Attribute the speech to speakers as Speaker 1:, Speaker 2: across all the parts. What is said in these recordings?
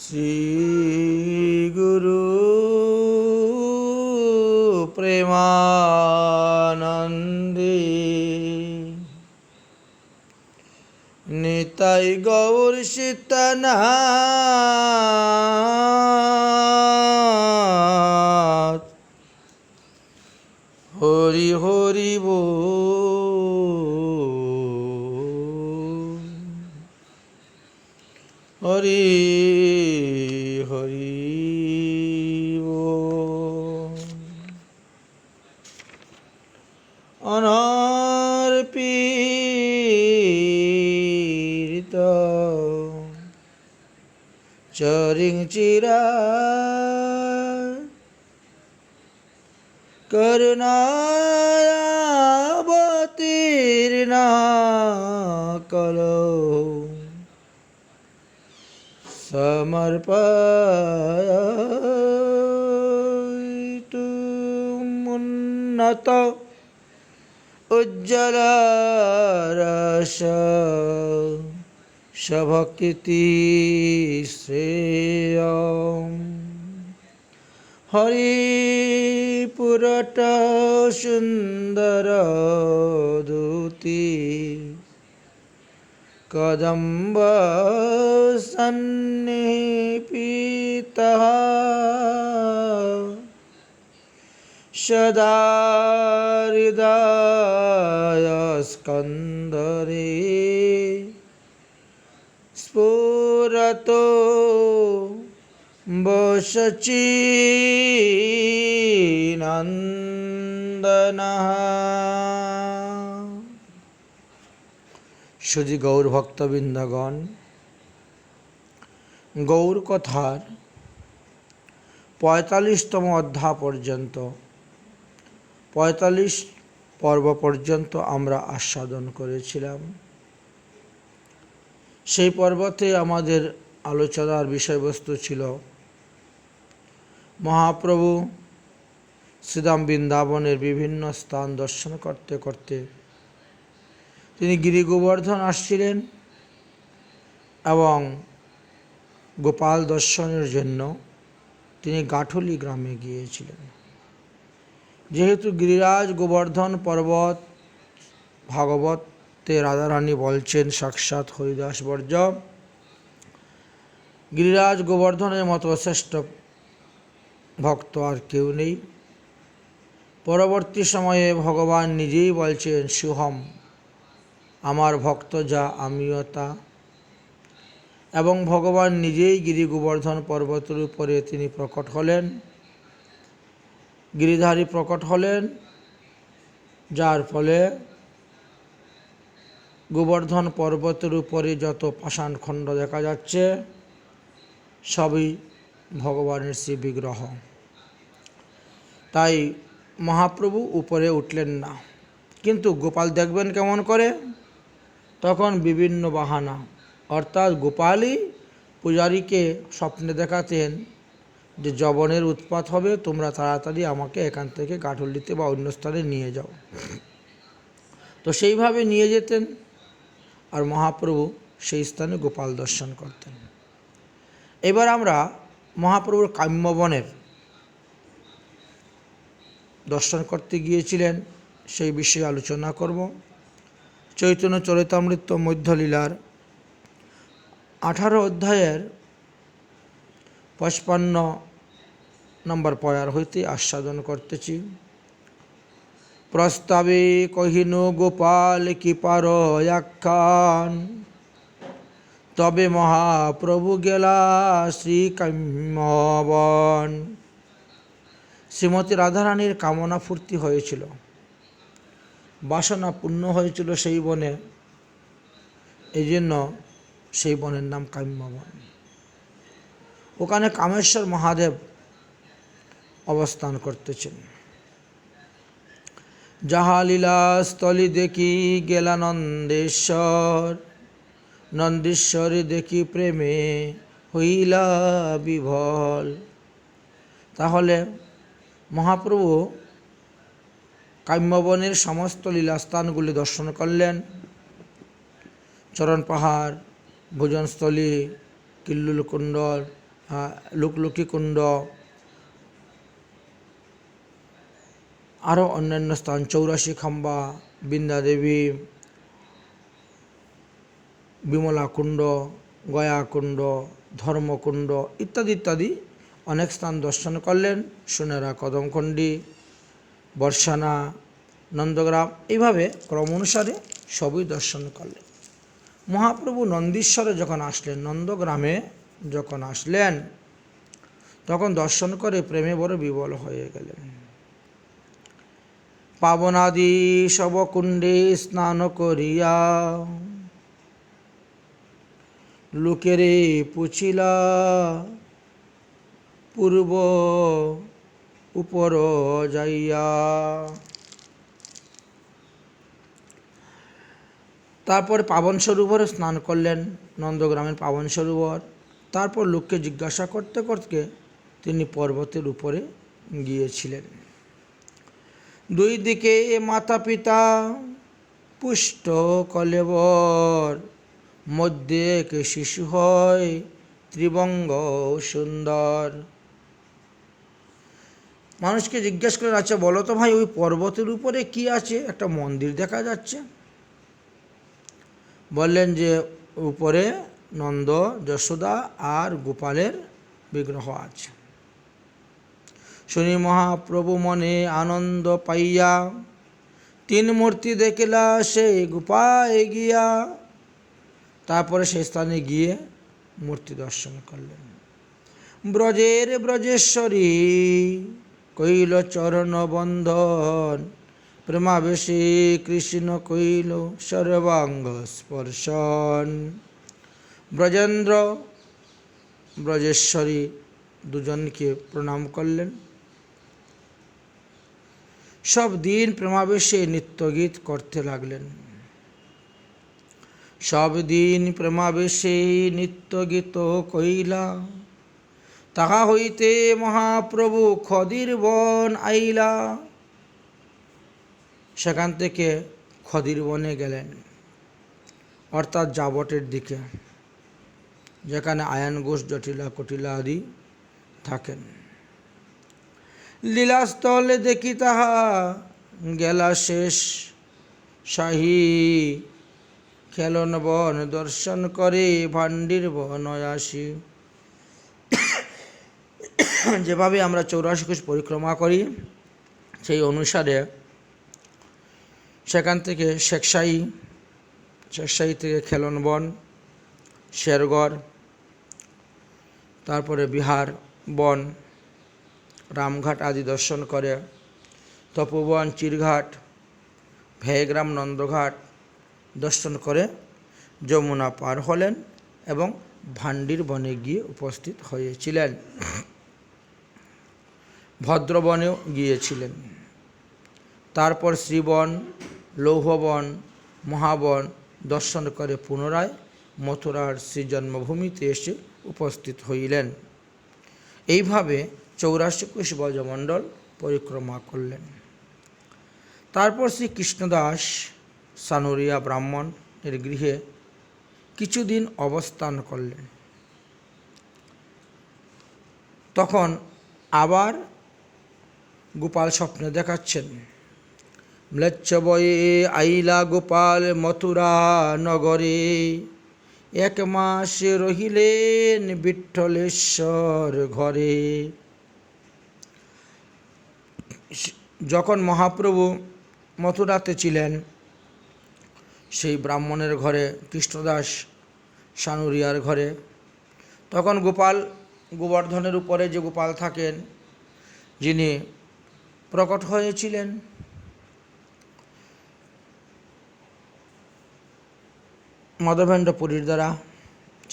Speaker 1: শ্রী গুরু প্রেমানন্দে নিতাই গৌর সীতানাথ হরি হরি বল হরি হরি বল। অনর্পিত চরিং চিরা করুণাবতীর্ণ কলো সমর্পয়িতু উন্নত উজ্জ্বল রস সভক্তি শ্রেয় হরিপুরট সুন্দর দূতি কদম্ব সন্নিহিতঃ সদা হৃদয় স্কন্দরে স্ফুরতো বশচীনন্দনঃ। সুধী গৌর ভক্তবৃন্দগণ, গৌর কথার ৪৫তম অধ্যায় পর্যন্ত ৪৫ পর্ব পর্যন্ত আমরা আস্বাদন করেছিলাম। সেই পর্বতে আমাদের আলোচনার বিষয়বস্তু ছিল মহাপ্রভু শ্রীধাম বৃন্দাবনের বিভিন্ন স্থান দর্শন করতে করতে তিনি গিরি গোবর্ধন আসছিলেন এবং গোপাল দর্শনের জন্য তিনি গাঠুলি গ্রামে গিয়েছিলেন। যেহেতু গিরিরাজ গোবর্ধন পর্বত ভাগবতে রাধারানী বলছেন সাক্ষাৎ হরিদাস বর্জ, গিরিরাজ গোবর্ধনের মতো শ্রেষ্ঠ ভক্ত আর কেউ নেই। পরবর্তী সময়ে ভগবান নিজেই বলছেন সোহম, আমার ভক্ত যা আমিও তা। এবং ভগবান নিজেই গিরি গোবর্ধন পর্বতের উপরে তিনি প্রকট হলেন, গিরিধারী প্রকট হলেন, যার ফলে গোবর্ধন পর্বতের উপরে যত পাষাণখণ্ড দেখা যাচ্ছে সবই ভগবানের শ্রী বিগ্রহ। তাই মহাপ্রভু উপরে উঠলেন না, কিন্তু গোপাল দেখবেন কেমন করে? তখন বিভিন্ন বাহানা, অর্থাৎ গোপালই পূজারীকে স্বপ্নে দেখাতেন যে যবনের উৎপাত হবে, তোমরা তাড়াতাড়ি আমাকে এখান থেকে গাঠুলিতে বা অন্য স্থানে নিয়ে যাও। তো সেইভাবে নিয়ে যেতেন আর মহাপ্রভু সেই স্থানে গোপাল দর্শন করতেন। এবার আমরা মহাপ্রভুর কাম্যবনের দর্শন করতে গিয়েছিলেন সেই বিষয়ে আলোচনা করব। চৈতন্য চরিতামৃত মধ্যলীলার 18 অধ্যায়ের 55 নম্বর পয়ার হইতে আস্বাদন করতেছি। প্রস্তাবে কহিনু গোপাল কি পার আখ্যান, তবে মহাপ্রভু গেলা শ্রীকাম্যবন। শ্রীমতী রাধারানীর কামনা পূর্তি হয়েছিল, বাসনা পূর্ণ হয়েছিল সেই বনে, এই জন্য সেই বনের নাম কাম্যবন। ওখানে কামেশ্বর মহাদেব অবস্থান করতেছেন। যাহা লীলাস্থলী দেখি গেলা নন্দেশ্বর, নন্দেশ্বরে দেখি প্রেমে হইলা বিভল। তাহলে মহাপ্রভু কাম্যবনের সমস্ত লীলাস্থানগুলি দর্শন করলেন। চরণ পাহাড়, ভোজনস্থলী, কিল্লুল কুণ্ডল, লুকলুকি কুণ্ড, আরও অন্যান্য স্থান 84 খাম্বা, বৃন্দাদেবী, বিমলা কুণ্ড, গয়া কুণ্ড, ধর্মকুণ্ড ইত্যাদি ইত্যাদি অনেক স্থান দর্শন করলেন। সোনেরা, কদমখণ্ডী, বর্ষানা, নন্দগ্রাম, এইভাবে ক্রম অনুসারে সবই দর্শন করলেন। মহাপ্রভু নন্দীশ্বরে যখন আসলেন, নন্দগ্রামে যখন আসলেন, তখন দর্শন করে প্রেমে বড় বিবল হয়ে গেলেন। পাবনাদি সব কুণ্ডে স্নান করিয়া লোকেরে পুছিলা পূর্ব উপর যাইয়া। তারপর পাবন সরোবরে স্নান করলেন, নন্দগ্রামের পাবন সরোবর। তারপর লোককে জিজ্ঞাসা করতে করতে তিনি পর্বতের উপরে গিয়েছিলেন। দুই দিকে মাতা পিতা পুষ্ট কলেবর, মধ্যে এক শিশু হয় ত্রিবঙ্গ সুন্দর। মানুষকে জিজ্ঞেস করলেন, আচ্ছা বলো তো ভাই, ওই পর্বতের উপরে কি আছে? একটা মন্দির দেখা যাচ্ছে। বললেন যে উপরে নন্দ, যশোদা আর গোপালের বিগ্রহ আছে। শুনি মহাপ্রভু মনে আনন্দ পাইয়া, তিন মূর্তি দেখিলা সেই গুপায় গিয়া। তারপরে সেই স্থানে গিয়ে মূর্তি দর্শন করলেন। ব্রজের ব্রজেশ্বরী কইল চরণ বন্ধন, প্রেমাবেশে কৃষ্ণ কইল সর্বাঙ্গ স্পর্শন। ব্রজেন্দ্র, ব্রজেশ্বরী দুজনকে প্রণাম করলেন। সব দিন প্রেমাবেশে নৃত্যগীত করতে লাগলেন। সব দিন প্রেমাবেশে নৃত্যগীত কইলা, তাহা হইতে মহাপ্রভু খদির বন আইলা। সেখান থেকে খদির বনে গেলেন, অর্থাৎ জাবটের দিকে, যেখানে আয়ন ঘোষ, জটিলা, কটিলা আদি থাকেন। লীলাস্থলে দেখি তাহা গেলা শেষ, শাহী খেলন বন দর্শন করে ভান্ডির বন আসি। যেভাবে আমরা 84 কোষ পরিক্রমা করি, সেই অনুসারে সেখান থেকে শেখশাহী থেকে খেলন বন, শেরগড়, তারপরে বিহার বন, রামঘাট আদি দর্শন করে তপোবন, চিরঘাট, ভেয়গ্রাম, নন্দঘাট দর্শন করে যমুনা পার হলেন এবং ভান্ডির বনে গিয়ে উপস্থিত হয়েছিলেন। ভদ্রবনেও গিয়েছিলেন। তারপর শ্রীবন, লৌহবন, মহাবন দর্শন করে পুনরায় মথুরার শ্রীজন্মভূমিতে এসে উপস্থিত হইলেন। এইভাবে 84 কোষ ব্রজমণ্ডল পরিক্রমা করলেন। তারপর শ্রী কৃষ্ণদাস সানুরিয়া ব্রাহ্মণের গৃহে কিছুদিন অবস্থান করলেন। তখন আবার গোপাল স্বপ্নে দেখাচ্ছেন, ম্লেচ্ছ বয়ে আইলা গোপাল মথুরা নগরে, এক মাস রহিলেন বিঠ্ঠলেশ্বর ঘরে। যখন মহাপ্রভু মথুরাতে ছিলেন, সেই ব্রাহ্মণের ঘরে, কৃষ্ণদাস সানুরিয়ার ঘরে, তখন গোপাল, গোবর্ধনের উপরে যে গোপাল থাকেন, যিনি প্রকট হয়েছিলেন, মাধবেন্দ্র পুরীর দ্বারা,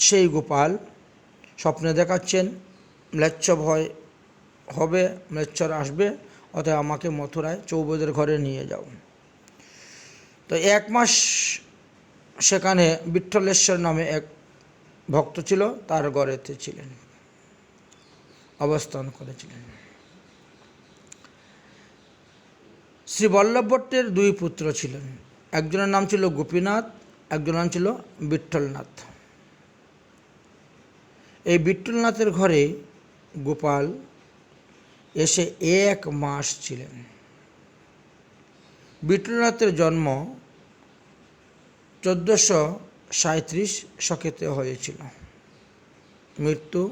Speaker 1: সেই গোপাল স্বপ্নে দেখাচ্ছেন, ম্লেচ্ছ ভয় হবে, ম্লেচ্ছর আসবে, অতএব আমাকে মথুরায় চৌবেদের ঘরে নিয়ে যাও। তো এক মাস সেখানে বিঠ্ঠলেশ্বর নামে এক ভক্ত ছিল, তার ঘরেতে ছিলেন, অবস্থান করেছিলেন। শ্রী বল্লভ ভট্টের দুই পুত্র ছিলেন, একজনের নাম ছিল গোপীনাথ, একজনের নাম ছিল বিঠ্ঠলনাথ। এই বিট্ঠলনাথের ঘরে গোপাল এসে 1 মাস ছিলেন। বিট্ঠলনাথের জন্ম 1437 শকেতে হয়েছিল, মৃত্যু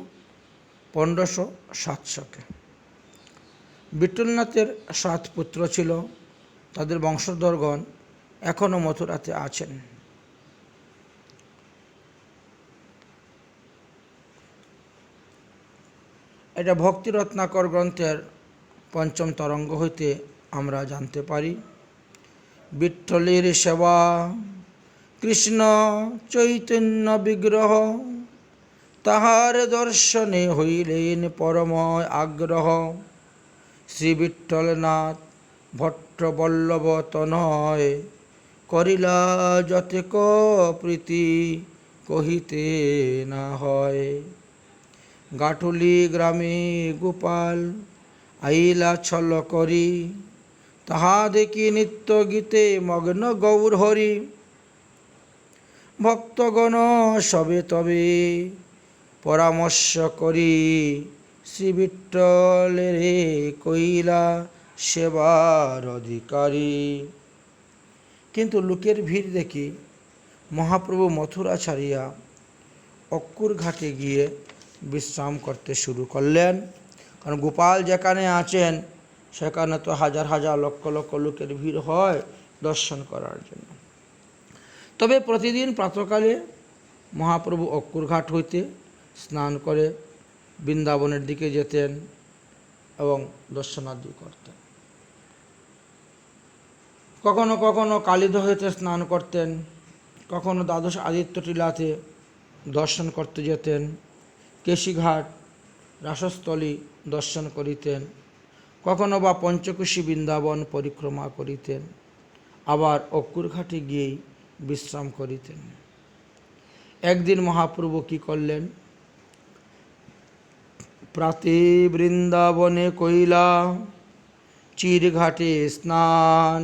Speaker 1: 1507 শকে। বিট্ঠলনাথের 7 পুত্র ছিল, তাদের বংশধরগণ এখনও মথুরাতে আছেন। এটা ভক্তি রত্নাকর গ্রন্থের 5ম তরঙ্গ হইতে আমরা জানতে পারি। বিঠ্ঠলের সেবা কৃষ্ণ চৈতন্য বিগ্রহ, তাহার দর্শনে হইলেন পরময় আগ্রহ। শ্রী বিঠ্ঠলনাথ ভট্টবল্লভ তনয়, করিলা যতেক প্রীতি কহিতে না হয়। গাঠুলি গ্রামে গোপাল আইলা ছল করি, তাহা দেখি নিত্য গীতে মগ্ন গৌর হরি। ভক্তগণ সবে তবে পরামর্শ করি, শ্রী বিঠ্ঠলের কইলা সেবার অধিকারী। কিন্তু লোকের ভিড় দেখি মহাপ্রভু মথুরা ছাড়িয়া অক্কুর ঘাটে গিয়ে বিশ্রাম করতে শুরু করলেন। কারণ গোপাল যেখানে আছেন সেখানে তো হাজার হাজার লক্ষ লক্ষ লোকের ভিড় হয় দর্শন করার জন্য। তবে প্রতিদিন প্রাতঃকালে মহাপ্রভু অক্কুর ঘাট হইতে স্নান করে বৃন্দাবনের দিকে যেতেন এবং দর্শনাদি করতেন। কখনো কখনো কালিধ হইতে স্নান করতেন, কখনো দ্বাদশ আদিত্য টিলাতে দর্শন করতে যেতেন, কেশিঘাট রাসস্থলী দর্শন করিতেন, কখনো বা পঞ্চকোশী বৃন্দাবন পরিক্রমা করিতেন, আবার অক্কুর ঘাটে গিয়েই বিশ্রাম করিতেন। একদিন মহাপ্রভু কি করলেন, প্রাতে বৃন্দাবনে কইলা চিরঘাটে স্নান,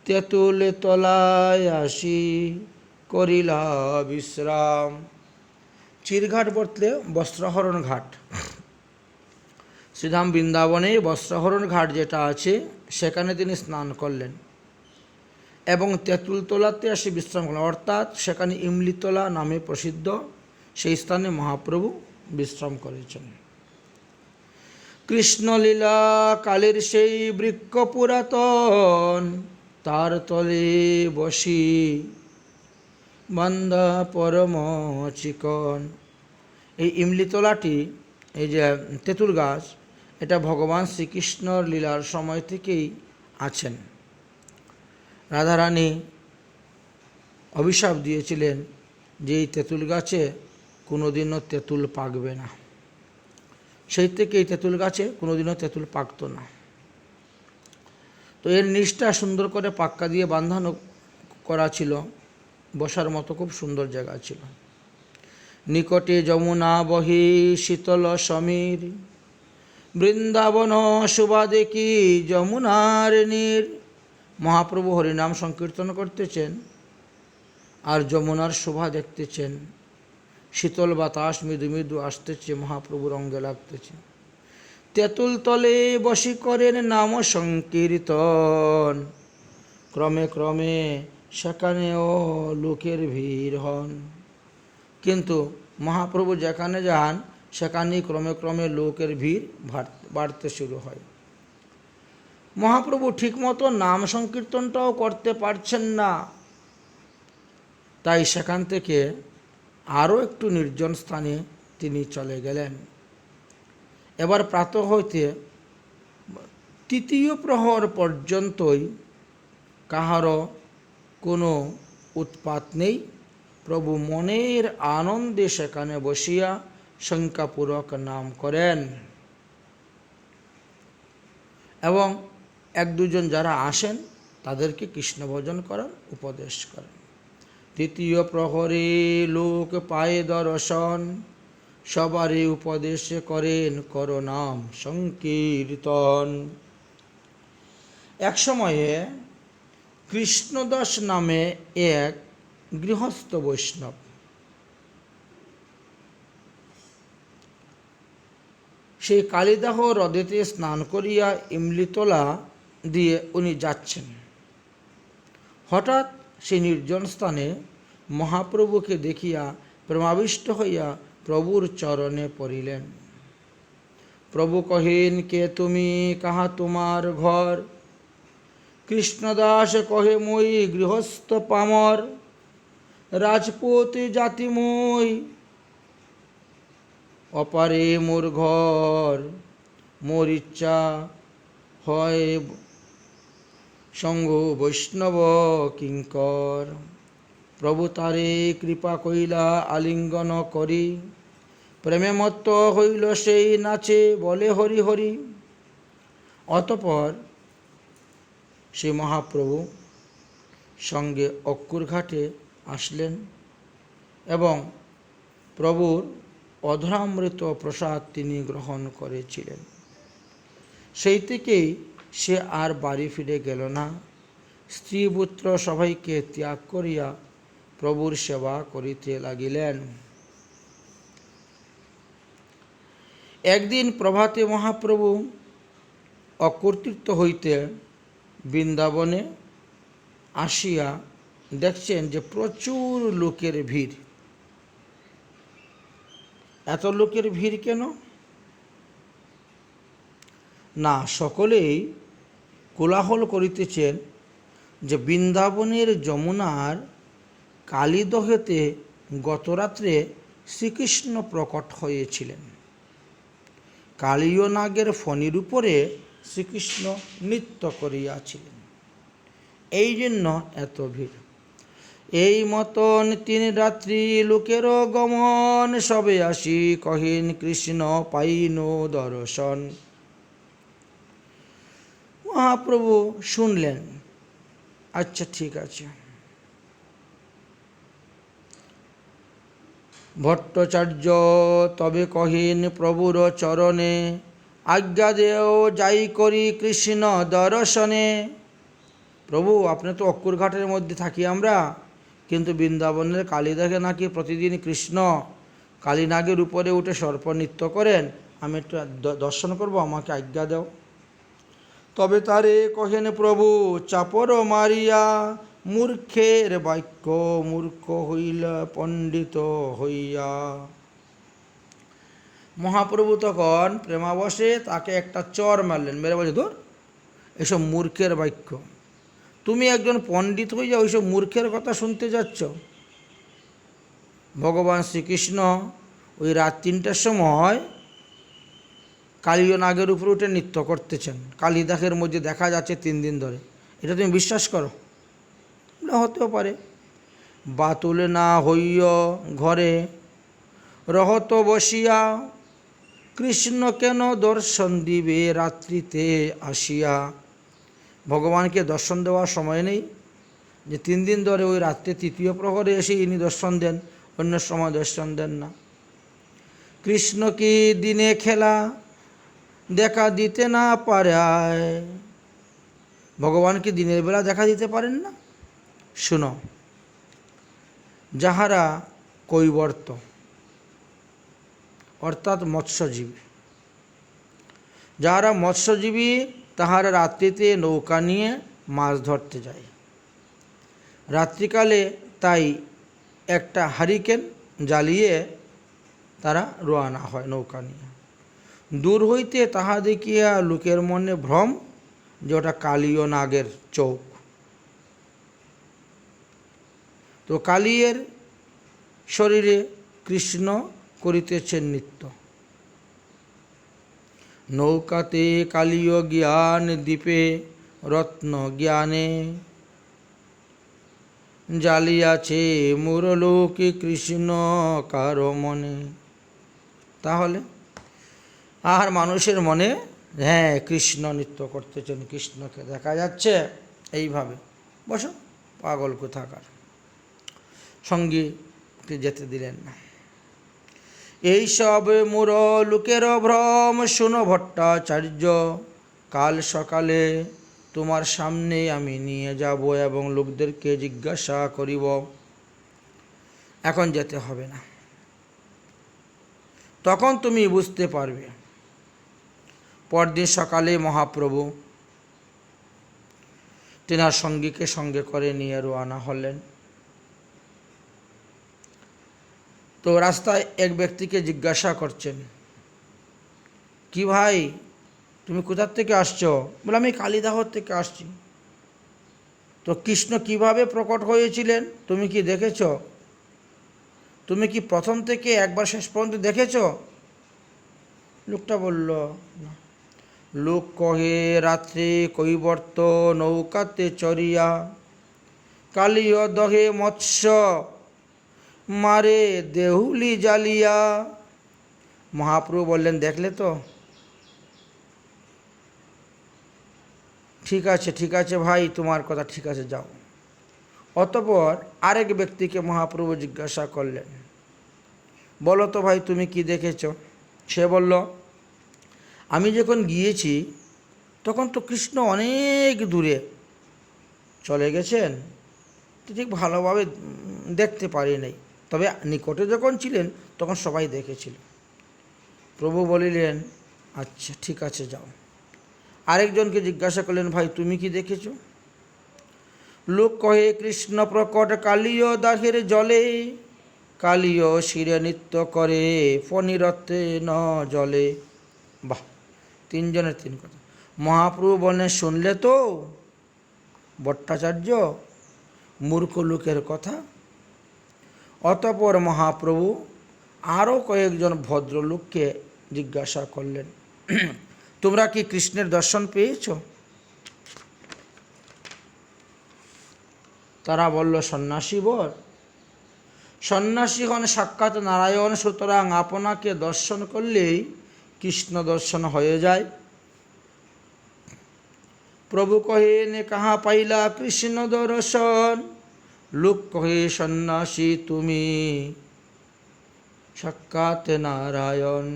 Speaker 1: তেঁতুলে তলায় আসি করিলা বিশ্রাম। চিরঘাট বলতে বস্ত্রহরণ ঘাট। শ্রীধাম বৃন্দাবনে বস্ত্রহরণ ঘাট যেটা আছে সেখানে তিনি স্নান করলেন এবং তেঁতুলতলাতে এসে বিশ্রাম করলেন, অর্থাৎ সেখানে ইমলিতলা নামে প্রসিদ্ধ, সেই স্থানে মহাপ্রভু বিশ্রাম করেছেন। কৃষ্ণলীলা কালের সেই বৃক্ষ পুরাতন, তার তলে বসি বান্দা পরম চিকন। এই ইমলিতলাটি, এই যে তেঁতুল গাছ, এটা ভগবান শ্রীকৃষ্ণর লীলার সময় থেকেই আছেন। রাধারানী অভিশাপ দিয়েছিলেন যে এই তেঁতুল গাছে কোনোদিনও তেঁতুল পাকবে না, সেই থেকে এই তেঁতুল গাছে কোনোদিনও তেঁতুল পাকত না। তো এর নিচটা সুন্দর করে পাক্কা দিয়ে বাঁধানো করা ছিল, বসার মতো খুব সুন্দর জায়গা ছিল। নিকটে যমুনা বহি শীতল সমীর, বৃন্দাবন শোভা দেখি যমুনার নীর। মহাপ্রভু হরিনাম সংকীর্তন করতেছেন আর যমুনার শোভা দেখতেছেন, শীতল বাতাস মৃদু মৃদু আসতেছে, মহাপ্রভুর অঙ্গে লাগতেছে। তেঁতুল তলে বসি করেন নাম সংকীর্তন, ক্রমে ক্রমে সেখানেও লোকের ভিড় হন। কিন্তু মহাপ্রভু যেখানে যান সেখানেই ক্রমে ক্রমে লোকের ভিড় বাড়তে শুরু হয়। মহাপ্রভু ঠিকমতো নাম সংকীর্তনটাও করতে পারছেন না, তাই সেখান থেকে আরও একটু নির্জন স্থানে তিনি চলে গেলেন। এবার প্রাতঃ হইতে 3য় প্রহর পর্যন্তই কাহারও কোনো উৎপাত নেই। প্রভু মনের আনন্দে সেখানে বসিয়া সংখ্যাপূরক নাম করেন এবং 1-2 জন যারা আসেন তাদেরকে কৃষ্ণ ভজন করার উপদেশ করেন। 3য় প্রহরে লোক পায়ে দর্শন, সবারই উপদেশ করেন কর নাম সংকীর্তন। এক সময়ে কৃষ্ণদাস নামে এক গৃহস্থ বৈষ্ণব সেই কালিদাহ হ্রদেতে স্নান করিয়া ইমলিতলা দিয়ে উনি যাচ্ছেন। হঠাৎ সেই নির্জন স্থানে মহাপ্রভুকে দেখিয়া প্রেমাবিষ্ট হইয়া প্রভুর চরণে পড়িলেন। প্রভু কহেন, কে তুমি, কাহা তোমার ঘর? কৃষ্ণদাস কহে, মই গৃহস্থ পামর, রাজপুত জাতি মই, অপারে মোর ঘর, মোর ইচ্ছা হয় সঙ্গ বৈষ্ণব কিঙ্কর। প্রভু তারে কৃপা কইলা আলিঙ্গন করি, প্রেমে মত্ত হইল সেই নাচে বলে হরি হরি। অতঃপর শ্রী মহাপ্রভু সঙ্গে অক্কুর ঘাটে আসলেন এবং প্রভুর অধরামৃত প্রসাদ তিনি গ্রহণ করেছিলেন। সেই থেকেই সে আর বাড়ি ফিরে গেল না, স্ত্রী পুত্র সবাইকে ত্যাগ করিয়া প্রভুর সেবা করিতে লাগিলেন। একদিন প্রভাতে মহাপ্রভু অকর্তৃত্ব হইতে বৃন্দাবনে আসিয়া দেখছেন যে প্রচুর লোকের ভিড়। এত লোকের ভিড় কেন? না, সকলেই কোলাহল করিতেছেন যে বৃন্দাবনের যমুনার কালীদহেতে গতরাত্রে শ্রীকৃষ্ণ প্রকট হয়েছিলেন। কালীয় নাগের ফণির উপরে শ্রীকৃষ্ণ নৃত্য করিয়াছিলেন, এই জন্য এত ভিড়। এই মতন 3 রাত্রি লোকেরও গমন, সবে আসি কহিন কৃষ্ণ পাইন দর্শন। মহাপ্রভু শুনলেন, আচ্ছা ঠিক আছে। ভট্টাচার্য তবে কহিন প্রভুর চরণে, আজ্ঞা দেও যাই করি কৃষ্ণ দর্শনে। প্রভু, আপনি তো অক্কুর ঘাটের মধ্যে থাকি আমরা, কিন্তু বৃন্দাবনের কালীদাকে নাকি প্রতিদিন কৃষ্ণ কালীনাগের উপরে উঠে সর্প নৃত্য করেন, আমি একটু দর্শন করব, আমাকে আজ্ঞা দাও। তবে তারে কহেন প্রভু চাপর মারিয়া, মূর্খের বাক্য মূর্খ হইল পণ্ডিত হইয়া। মহাপ্রভু তখন প্রেমাবশে তাকে একটা চর মারলেন, মেরে বলছে, ধর এসব মূর্খের বাক্য, তুমি একজন পণ্ডিত হইয়া ওইসব মূর্খের কথা শুনতে যাচ্ছ। ভগবান শ্রীকৃষ্ণ ওই রাত 3টার সময় কালীয় নাগের উপরে উঠে নৃত্য করতেছেন, কালীদাহের মধ্যে দেখা যাচ্ছে 3 দিন ধরে। এটা তুমি বিশ্বাস করো? না, হতেও পারে। বাতুল না হইয় ঘরে রহত বসিয়া, কৃষ্ণ কেন দর্শন দিবে রাত্রিতে আসিয়া। ভগবানকে দর্শন দেওয়ার সময় নেই যে 3 দিন ধরে ওই রাত্রে 3য় প্রহরে এসে ইনি দর্শন দেন, অন্য সময় দর্শন দেন না। কৃষ্ণ কি দিনে খেলা দেখা দিতে না পারে? ভগবানকে দিনের বেলা দেখা দিতে পারেন না? শুনো, যাহারা কৈবর্ত অর্থাৎ মৎস্যজীবী, যাহারা মৎস্যজীবী তাহারা রাত্রিতে নৌকা নিয়ে মাছ ধরতে যায়। রাত্রিকালে তাই একটা হারিকেন জ্বালিয়ে তারা রওনা হয় নৌকা নিয়ে। দূর হইতে তাহা দেখিয়া লোকের মনে ভ্রম যে ওটা কালীয় নাগের চৌক। তো কালীর শরীরে কৃষ্ণ করিতেছেন নৃত্য। নৌকাতে কালীয় জ্ঞান দ্বীপে রত্ন জ্ঞানে, জ্বালিয়াছে মুরলোকে কৃষ্ণ কারো মনে। তাহলে আর মানুষের মনে, হ্যাঁ কৃষ্ণ নৃত্য করতেছেন, কৃষ্ণকে দেখা যাচ্ছে, এইভাবে বসো পাগল কোথাকার। সঙ্গীকে যেতে দিলেন না। এইসব মোর লোকের ভ্রম শুনো ভট্টাচার্য, কাল সকালে তোমার সামনে আমি নিয়ে যাব এবং লোকদেরকে জিজ্ঞাসা করিব। এখন যেতে হবে না, তখন তুমি বুঝতে পারবে পরদিন সকালে মহাপ্রভু তেনার সঙ্গীকে সঙ্গে করে নিয়ে রওনা হলেন। তো রাস্তায় এক ব্যক্তিকে জিজ্ঞাসা করছেন, কি ভাই, তুমি কোথার থেকে আসছো? বলে, আমি কালিদাহ থেকে আসছি। তো কৃষ্ণ কিভাবে প্রকট হয়েছিলেন তুমি কি দেখেছ? তুমি কি প্রথম থেকে একবার শেষ পর্যন্ত দেখেছ? লোকটা বলল, না। লোক কহে রাত্রে কৈবর্ত নৌকাতে চড়িয়া, কালিয় দহে মৎস্য মারে দেহুলি জ্বালিয়া। মহাপ্রভু বললেন, দেখলে তো? ঠিক আছে ভাই, তোমার কথা ঠিক আছে, যাও। অতঃপর আরেক ব্যক্তিকে মহাপ্রভু জিজ্ঞাসা করলেন, বলো তো ভাই, তুমি কি দেখেছ? সে বলল, আমি যখন গিয়েছি তখন তো কৃষ্ণ অনেক দূরে চলে গেছেন, তো ঠিক ভালোভাবে দেখতে পারি নাই, তবে নিকটে যখন ছিলেন তখন সবাই দেখেছিল। প্রভু বলিলেন, আচ্ছা ঠিক আছে, যাও। আরেকজনকে জিজ্ঞাসা করলেন, ভাই তুমি কি দেখেছ? লোক কহে কৃষ্ণ প্রকট কালীয় দাহের জলে, কালীয় শিরে নৃত্য করে ফণিরত্নে ন জলে। বাহ, তিনজনের তিন কথা। মহাপ্রভু বলেন, শুনলে তো ভট্টাচার্য, মূর্খ লোকের কথা। অতঃপর মহাপ্রভু আরও কয়েকজন ভদ্রলোককে জিজ্ঞাসা করলেন, তোমরা কি কৃষ্ণের দর্শন পেয়েছ? তারা বলল, সন্ন্যাসী বর, সন্ন্যাসী হন সাক্ষাৎ নারায়ণ, সুতরাং আপনাকে দর্শন করলেই কৃষ্ণ দর্শন হয়ে যায়। প্রভু কহে, নে কাহা পাইলা কৃষ্ণ দর্শন? লোক কহে, সন্ন্যাসী তুমি সাক্ষাৎ নারায়ণ।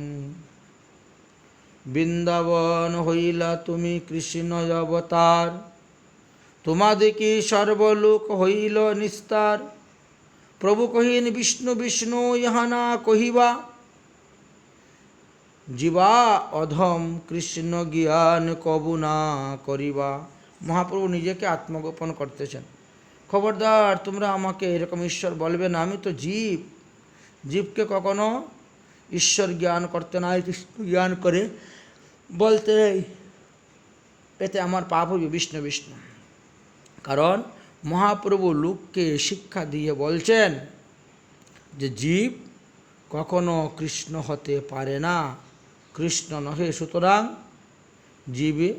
Speaker 1: বৃন্দাবন হইলা তুমি কৃষ্ণ অবতার, তোমাদিকে সর্বলোক হইল নিস্তার। প্রভু কহিন, বিষ্ণু বিষ্ণু ইহা না কহিবা, জীবা অধম কৃষ্ণ জ্ঞান কবু না করিবা। মহাপ্রভু নিজেকে আত্মগোপন করতেছেন। খবরদার, তোমরা আমাকে এরকম ঈশ্বর বলবে না, আমি তো জীব। জীবকে কখনো ঈশ্বর জ্ঞান করতে নাই, কৃষ্ণ জ্ঞান করে বলতে, এতে আমার পাপ হইবে। বিষ্ণু বিষ্ণু। কারণ মহাপ্রভু লোককে শিক্ষা দিয়ে বলছেন যে জীব কখনো কৃষ্ণ হতে পারে না, কৃষ্ণ নহে, সুতরাং জীবে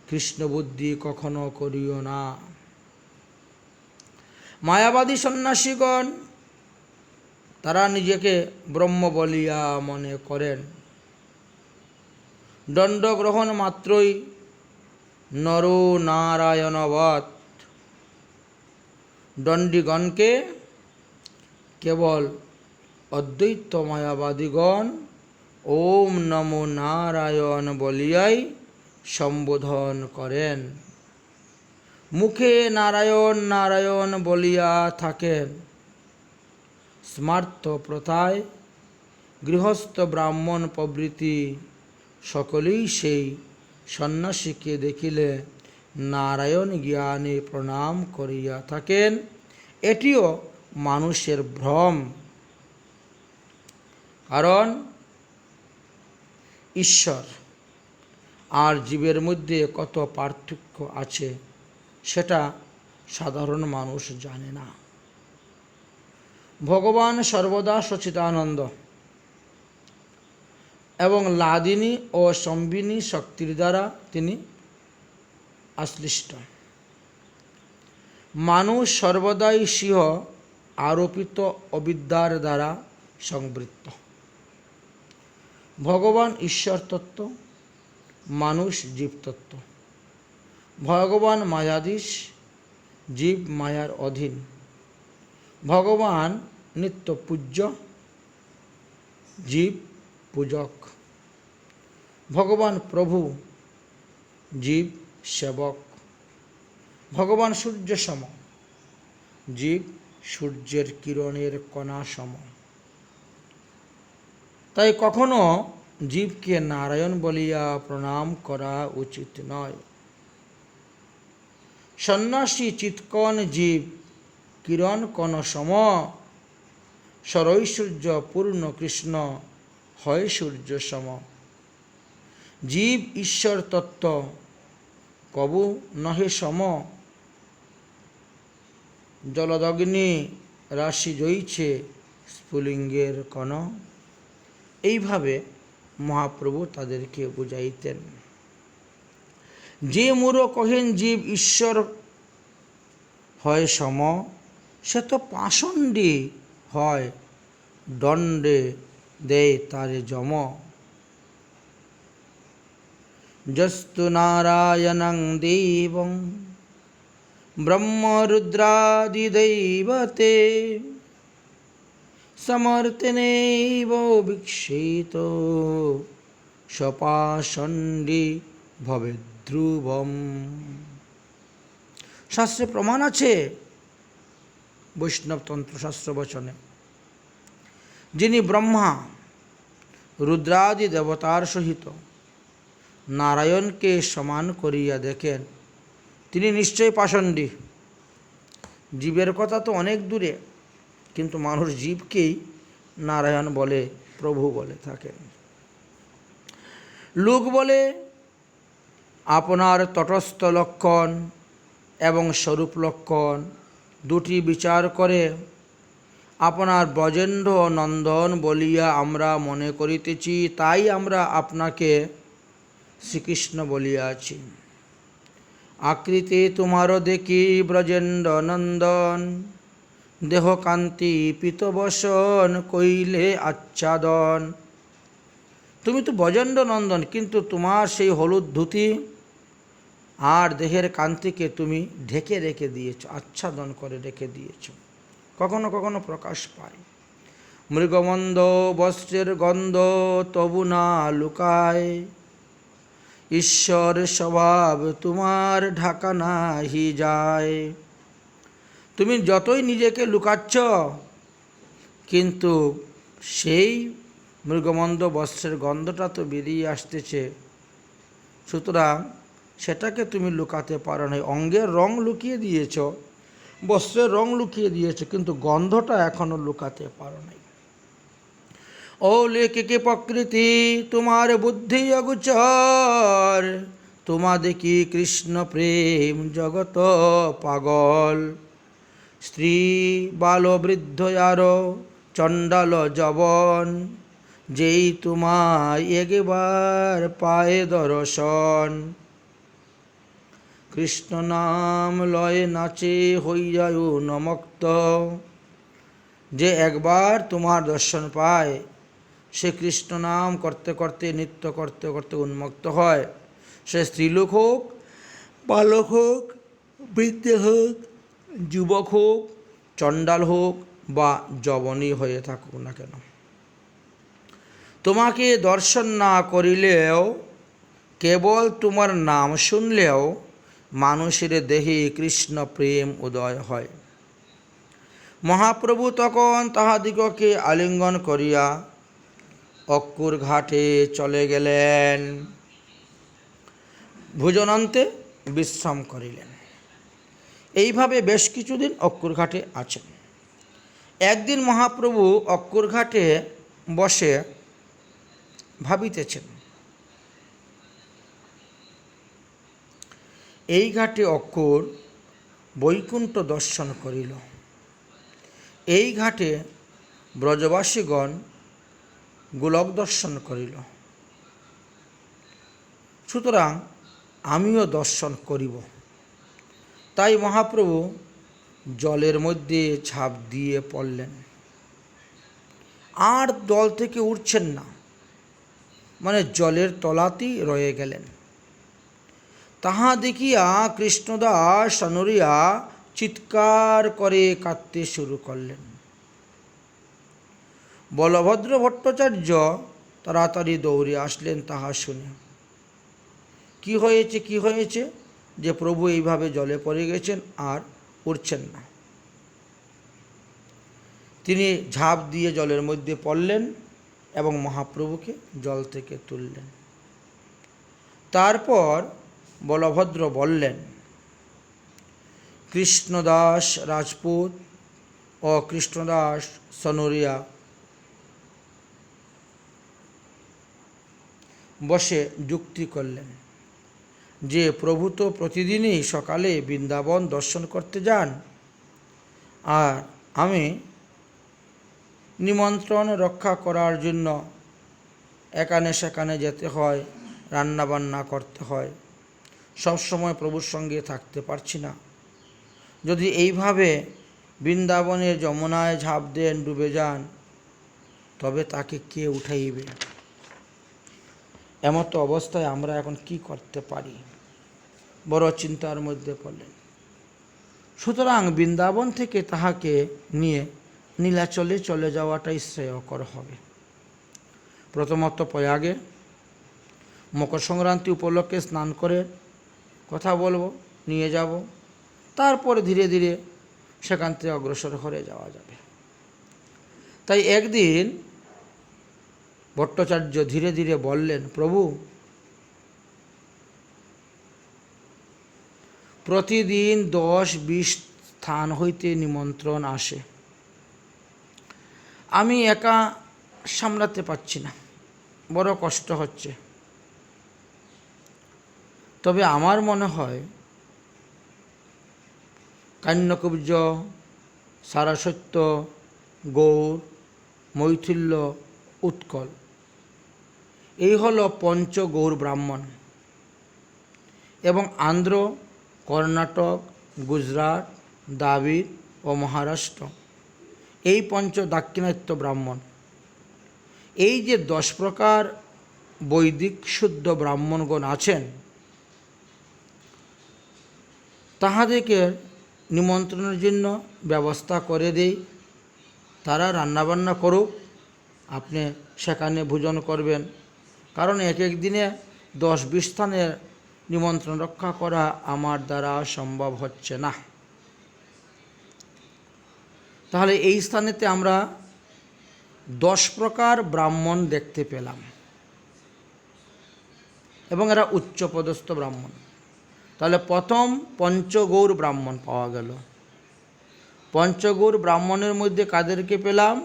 Speaker 1: কৃষ্ণ বুদ্ধি কখনো করিও না। মায়াবাদী সন্ন্যাসীগণ তারা নিজেকে ব্রহ্ম বলিয়া মনে করেন। দণ্ড গ্রহণ মাত্রই নর নারায়ণবৎ দণ্ডীগণকে কেবল অদ্বৈত মায়াবাদীগণ ওম নমো নারায়ণ বলিয়াই সম্বোধন করেন, মুখে নারায়ণ নারায়ণ বলিয়া থাকেন। স্মার্ত প্রথায় গৃহস্থ ব্রাহ্মণ প্রভৃতি সকলেই সেই সন্ন্যাসীকে দেখিলে নারায়ণ জ্ঞানে প্রণাম করিয়া থাকেন। এটিও মানুষের ভ্রম, কারণ ঈশ্বর আর জীবের মধ্যে কত পার্থক্য আছে সেটা সাধারণ মানুষ জানে না। ভগবান সর্বদা সচিদানন্দ এবং লাদিনী ও সম্বিনী শক্তির দ্বারা তিনি আশ্লিষ্ট। মানুষ সর্বদাই সিংহ আরোপিত অবিদ্যার দ্বারা সংবৃত্ত। ভগবান ঈশ্বর তত্ত্ব, মানুষ জীবতত্ত্ব। ভগবান মায়াধীশ, জীব মায়ার অধীন। ভগবান নিত্য পূজ্য, জীব পূজক। ভগবান প্রভু, জীব সেবক। ভগবান সূর্য সম, জীব সূর্যের কিরণের কণা সম। তাই কখনো জীবকে নারায়ণ বলিয়া প্রণাম করা উচিত নয়। সন্ন্যাসী চিৎকন জীব কিরণ কণ সম, সরৈশ্বর্য পূর্ণ কৃষ্ণ হয় সূর্য সম। জীব ঈশ্বর তত্ত্ব কবু নহে সম, জলদগ্নি রাশি জইছে স্ফুলিঙ্গের কণ। এইভাবে মহাপ্রভু তাদেরকে বুঝাইতেন। যে মূঢ় কহেন জীব ঈশ্বর হয় সম, সে তো পাষণ্ডী হয়, দণ্ডে দেয় তারে যম। যস্তু নারায়ণং দেবং ব্রহ্ম রুদ্রাদিদৈবতে, সমর্থনেব ভিক্ষেত সপাষণ্ডী ভবেৎ ধ্রুবম। শাস্ত্রে প্রমাণ আছে, বৈষ্ণবতন্ত্র শাস্ত্র বচনে, যিনি ব্রহ্মা রুদ্রাদি দেবতার সহিত নারায়ণকে সমান করিয়া দেখেন, তিনি নিশ্চয় পাষণ্ডী। জীবের কথা তো অনেক দূরে, কিন্তু মানুষ জীবকেই নারায়ণ বলে, প্রভু বলে থাকেন। লোক বলে আপনার তটস্থ লক্ষণ এবং স্বরূপ লক্ষণ দুটি বিচার করে আপনার ব্রজেন্দ্র নন্দন বলিয়া আমরা মনে করিতেছি, তাই আমরা আপনাকে শ্রীকৃষ্ণ বলিয়াছি। আকৃতি তোমার দেখি ব্রজেন্দ্র নন্দন, দেহ কান্তি পীতবসন কইলে আচ্ছাদন। তুমি তো ব্রজেন্দ্র নন্দন, কিন্তু তোমার সেই হলুদ ধুতি আর দেহের কান্তিকে তুমি ঢেকে রেখে দিয়েছ, আচ্ছাদন করে রেখে দিয়েছ, কখনো কখনো প্রকাশ পায়। মৃগমন্দ বস্ত্রের গন্ধ তবু না লুকায়, ঈশ্বর স্বভাব তোমার ঢাকা নাহি যায়। তুমি যতই নিজেকে লুকাচ্ছ, কিন্তু সেই মৃগমন্দ বস্ত্রের গন্ধটা তো বেরিয়ে আসতেছে, সুতরাং সেটাকে তুমি লুকাতে পারো না। অঙ্গের রং লুকিয়ে দিয়েছ, বস্ত্রের রং লুকিয়ে দিয়েছ, কিন্তু গন্ধটা এখনো লুকাতে পারো নাই। ও লেখিকে প্রকৃতি তোমার বুদ্ধি অগোচর, তোমা দেখি কৃষ্ণ প্রেম জগত পাগল। স্ত্রী বাল বৃদ্ধ আর চণ্ডাল যবন, যেই তোমায় একবার পায়ে দর্শন। কৃষ্ণ নাম লয়ে নাচে হইয়ায় নমক্ত, যে একবার তোমার দর্শন পায় সে কৃষ্ণ নাম করতে করতে নৃত্য করতে করতে উন্মত্ত হয়। সে স্ত্রীলোক হোক, বালক হোক, বৃদ্ধ হোক, যুবক হোক, চণ্ডাল হোক বা যবনী হয়ে থাকুক না কেন। তোমাকে দর্শন না করিলেও, কেবল তোমার নাম শুনলেও মানুষের দেহে কৃষ্ণ প্রেম উদয় হয়। মহাপ্রভু তখন তাহাদিগকে আলিঙ্গন করিয়া অক্কুর ঘাটে চলে গেলেন, ভোজনান্তে বিশ্রাম করিলেন। এইভাবে বেশ কিছুদিন অক্কুর ঘাটে আছেন। একদিন মহাপ্রভু অক্কুর ঘাটে বসে ভাবিতেছেন, এই ঘাটে অক্কুর বৈকুণ্ঠ দর্শন করিল, এই ঘাটে ব্রজবাসীগণ গোলক দর্শন করিল, সুতরাং আমিও দর্শন করিব। তাই মহাপ্রভু জলের মধ্যে ঝাঁপ দিয়ে পড়লেন, আর জল থেকে উঠছেন না, মানে জলের তলাতেই রয়ে গেলেন। তাহা দেখিয়া কৃষ্ণদাস সনরিয়া চিৎকার করে কাঁদতে শুরু করলেন। বলভদ্র ভট্টাচার্য তাড়াতাড়ি দৌড়ে আসলেন তাহা শুনে। কি হয়েছে, কি হয়েছে যে প্রভু এইভাবে জলে পড়ে গেছেন আর উঠছেন না? তিনি ঝাঁপ দিয়ে জলের মধ্যে পড়লেন এবং মহাপ্রভুকে জল থেকে তুললেন। তারপর বলভদ্র বললেন, কৃষ্ণদাস রাজপুত ও কৃষ্ণদাস সনুরিয়া বসে যুক্তি করলেন যে প্রভু তো প্রতিদিনই সকালে বৃন্দাবন দর্শন করতে যান, আর আমি নিমন্ত্রণ রক্ষা করার জন্য এখানে সেখানে যেতে হয়, রান্নাবান্না করতে হয়, সবসময় প্রভুর সঙ্গে থাকতে পারছি না। যদি এইভাবে বৃন্দাবনের যমুনায় ঝাঁপ দেন, ডুবে যান, তবে তাকে কে উঠাইবে? এমত অবস্থায় আমরা এখন কি করতে পারি? বড় চিন্তার মধ্যে পড়লেন। সুতরাং বৃন্দাবন থেকে তাহাকে নিয়ে নীলাচলে চলে যাওয়াটাই শ্রেয়কর হবে। প্রথমত প্রয়াগে মকর সংক্রান্তি উপলক্ষে স্নান করে কথা বলবো, নিয়ে যাব, তারপরে ধীরে ধীরে সেখান থেকে অগ্রসর হয়ে যাওয়া যাবে। তাই একদিন ভট্টাচার্য ধীরে ধীরে বললেন, প্রভু প্রতিদিন 10-20 স্থান হইতে নিমন্ত্রণ আসে, আমি একা সামলাতে পারছি না, বড় কষ্ট হচ্ছে। তবে আমার মনে হয় কান্যকুব্জ, সারস্বত, গৌর, মৈথিল্য, উৎকল, এই হলো পঞ্চগৌর ব্রাহ্মণ, এবং আন্ধ্র, কর্ণাটক, গুজরাট, দ্রাবিড় ও মহারাষ্ট্র এই পঞ্চ দাক্ষিণাত্য ব্রাহ্মণ। এই যে 10 প্রকার বৈদিক শুদ্ধ ব্রাহ্মণগণ আছেন, তাহাদেরকে নিমন্ত্রণের জন্য ব্যবস্থা করে দেই। তারা রান্নাবান্না করুক, আপনি সেখানে ভোজন করবেন। কারণ এক এক দিনে 10-20 স্থানের নিমন্ত্রণ রক্ষা করা আমার দ্বারা সম্ভব হচ্ছে না। তাহলে এই স্থানেতে আমরা 10 প্রকার ব্রাহ্মণ দেখতে পেলাম, এবং এরা উচ্চপদস্থ ব্রাহ্মণ। তাহলে প্রথম পঞ্চগৌর ব্রাহ্মণ পাওয়া গেল। পঞ্চগৌর ব্রাহ্মণের মধ্যে কাদেরকে পেলাম?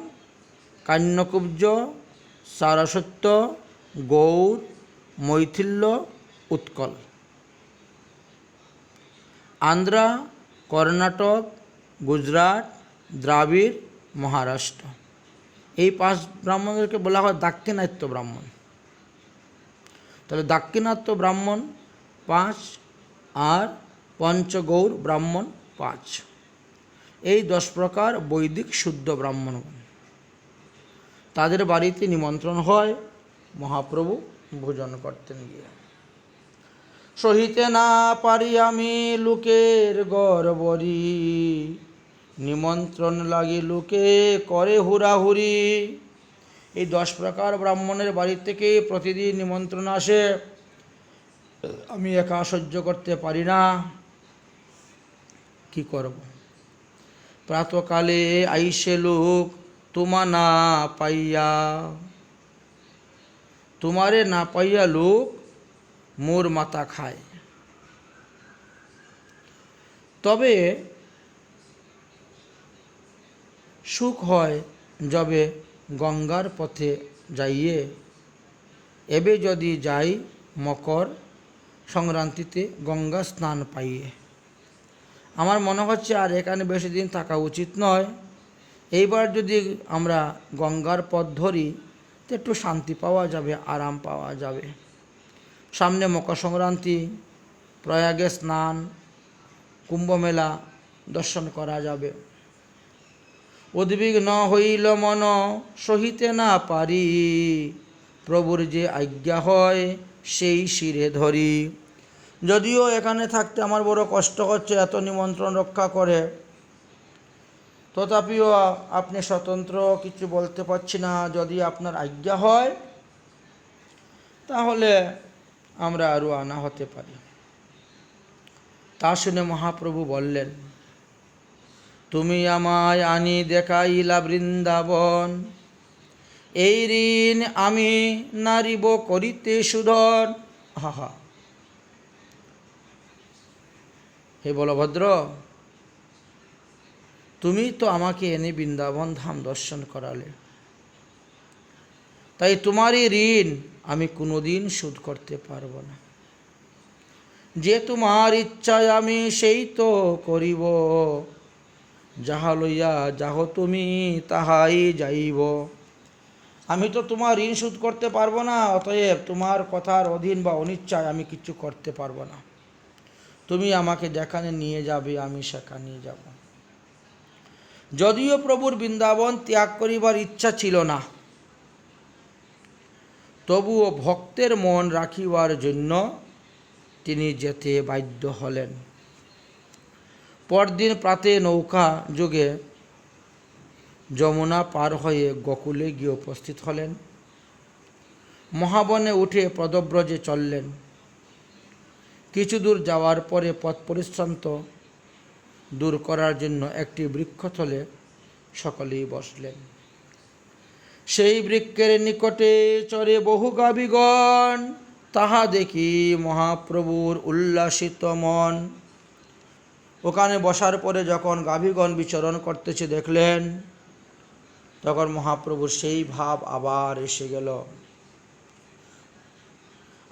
Speaker 1: কান্যকুব্জ, সারস্বত, গৌর, মৈথিল্য, উৎকল। আন্ধ্রা, কর্ণাটক, গুজরাট, দ্রাবিড়, মহারাষ্ট্র, এই 5 ব্রাহ্মণদেরকে বলা হয় দাক্ষিণাত্য ব্রাহ্মণ। তাহলে দাক্ষিণাত্য ব্রাহ্মণ 5 আর পঞ্চগৌর ব্রাহ্মণ 5, এই 10 প্রকার বৈদিক শুদ্ধ ব্রাহ্মণগণ। তাদের বাড়িতে নিমন্ত্রণ হয়, মহাপ্রভু ভোজন করতেন গিয়ে। সহিতে না পারি আমি লোকের গড়বড়ি, নিমন্ত্রণ লাগি লোকে করে হুড়াহুড়ি। এই 10 প্রকার ব্রাহ্মণের বাড়ি থেকে প্রতিদিন নিমন্ত্রণ আসে, আমি একা সহ্য করতে পারি না, কি করব? প্রাতকালে আইসে লোক তোমা না পাইয়া, তোমারে না পাইয়া লোক মোর মাথা খায়। তবে সুখ হয় যবে গঙ্গার পথে যাইয়ে, এবে যদি যাই মকর সংক্রান্তিতে গঙ্গা স্নান পাইয়ে। আমার মনে হচ্ছে আর এখানে বেশি দিন থাকা উচিত নয়। এইবার যদি আমরা গঙ্গার পথ ধরি তো একটু শান্তি পাওয়া যাবে, আরাম পাওয়া যাবে। সামনে মকর সংক্রান্তি, প্রয়াগে স্নান, কুম্ভমেলা দর্শন করা যাবে। উদ্বিগ্ন হইল মন সহিতে না পারি, প্রভুর যে আজ্ঞা হয় সেই শিরে ধরি। যদিও এখানে থাকতে আমার বড় কষ্ট হচ্ছে, এত নিমন্ত্রণ রক্ষা করে, তথাপিও আপনি স্বতন্ত্র, কিছু বলতে পারছি না। যদি আপনার আজ্ঞা হয় তাহলে আমরা আরও আনা হতে পারি। তা শুনে মহাপ্রভু বললেন, তুমি আমায় আনি দেখাইলা বৃন্দাবন, এই ঋণ আমি নারিব করিতে শোধন। হাহা, হে বলভদ্র, তুমি তো আমাকে এনে বৃন্দাবন ধাম দর্শন করালে, তাই তোমারই ঋণ আমি কোনোদিন শোধ করতে পারব না। যে তোমার ইচ্ছায় আমি সেই তো করিব, যাহা লইয়া যাহ তুমি তাহাই যাইব। আমি তো তোমার ঋণ শোধ করতে পারবো না, অতএব তোমার কথার অধীন বা অনিচ্ছায় আমি কিছু করতে পারবো না। তুমি আমাকে যেখানে নিয়ে যাবে আমি সেখানেই যাব। যদিও প্রভুর বৃন্দাবন ত্যাগ করিবার ইচ্ছা ছিল না, তবুও ভক্তের মন রাখিবার জন্য তিনি যেতে বাধ্য হলেন। পরদিন প্রাতে নৌকা যোগে যমুনা পার হয়ে গোকুলে গিয়ে উপস্থিত হলেন। মহাবনে উঠে পদব্রজে চললেন। কিছু দূর যাওয়ার পরে পথ পরিশ্রান্ত দূর করার জন্য একটি বৃক্ষতলে সকলেই বসলেন। সেই বৃক্ষের নিকটে চরে বহু গাভীগণ, তাহা দেখি মহাপ্রভুর উল্লাসিত মন। ওখানে বসার পরে যখন গাভীগণ বিচরণ করতেছে দেখলেন, তখন মহাপ্রভুর সেই ভাব আবার এসে গেল।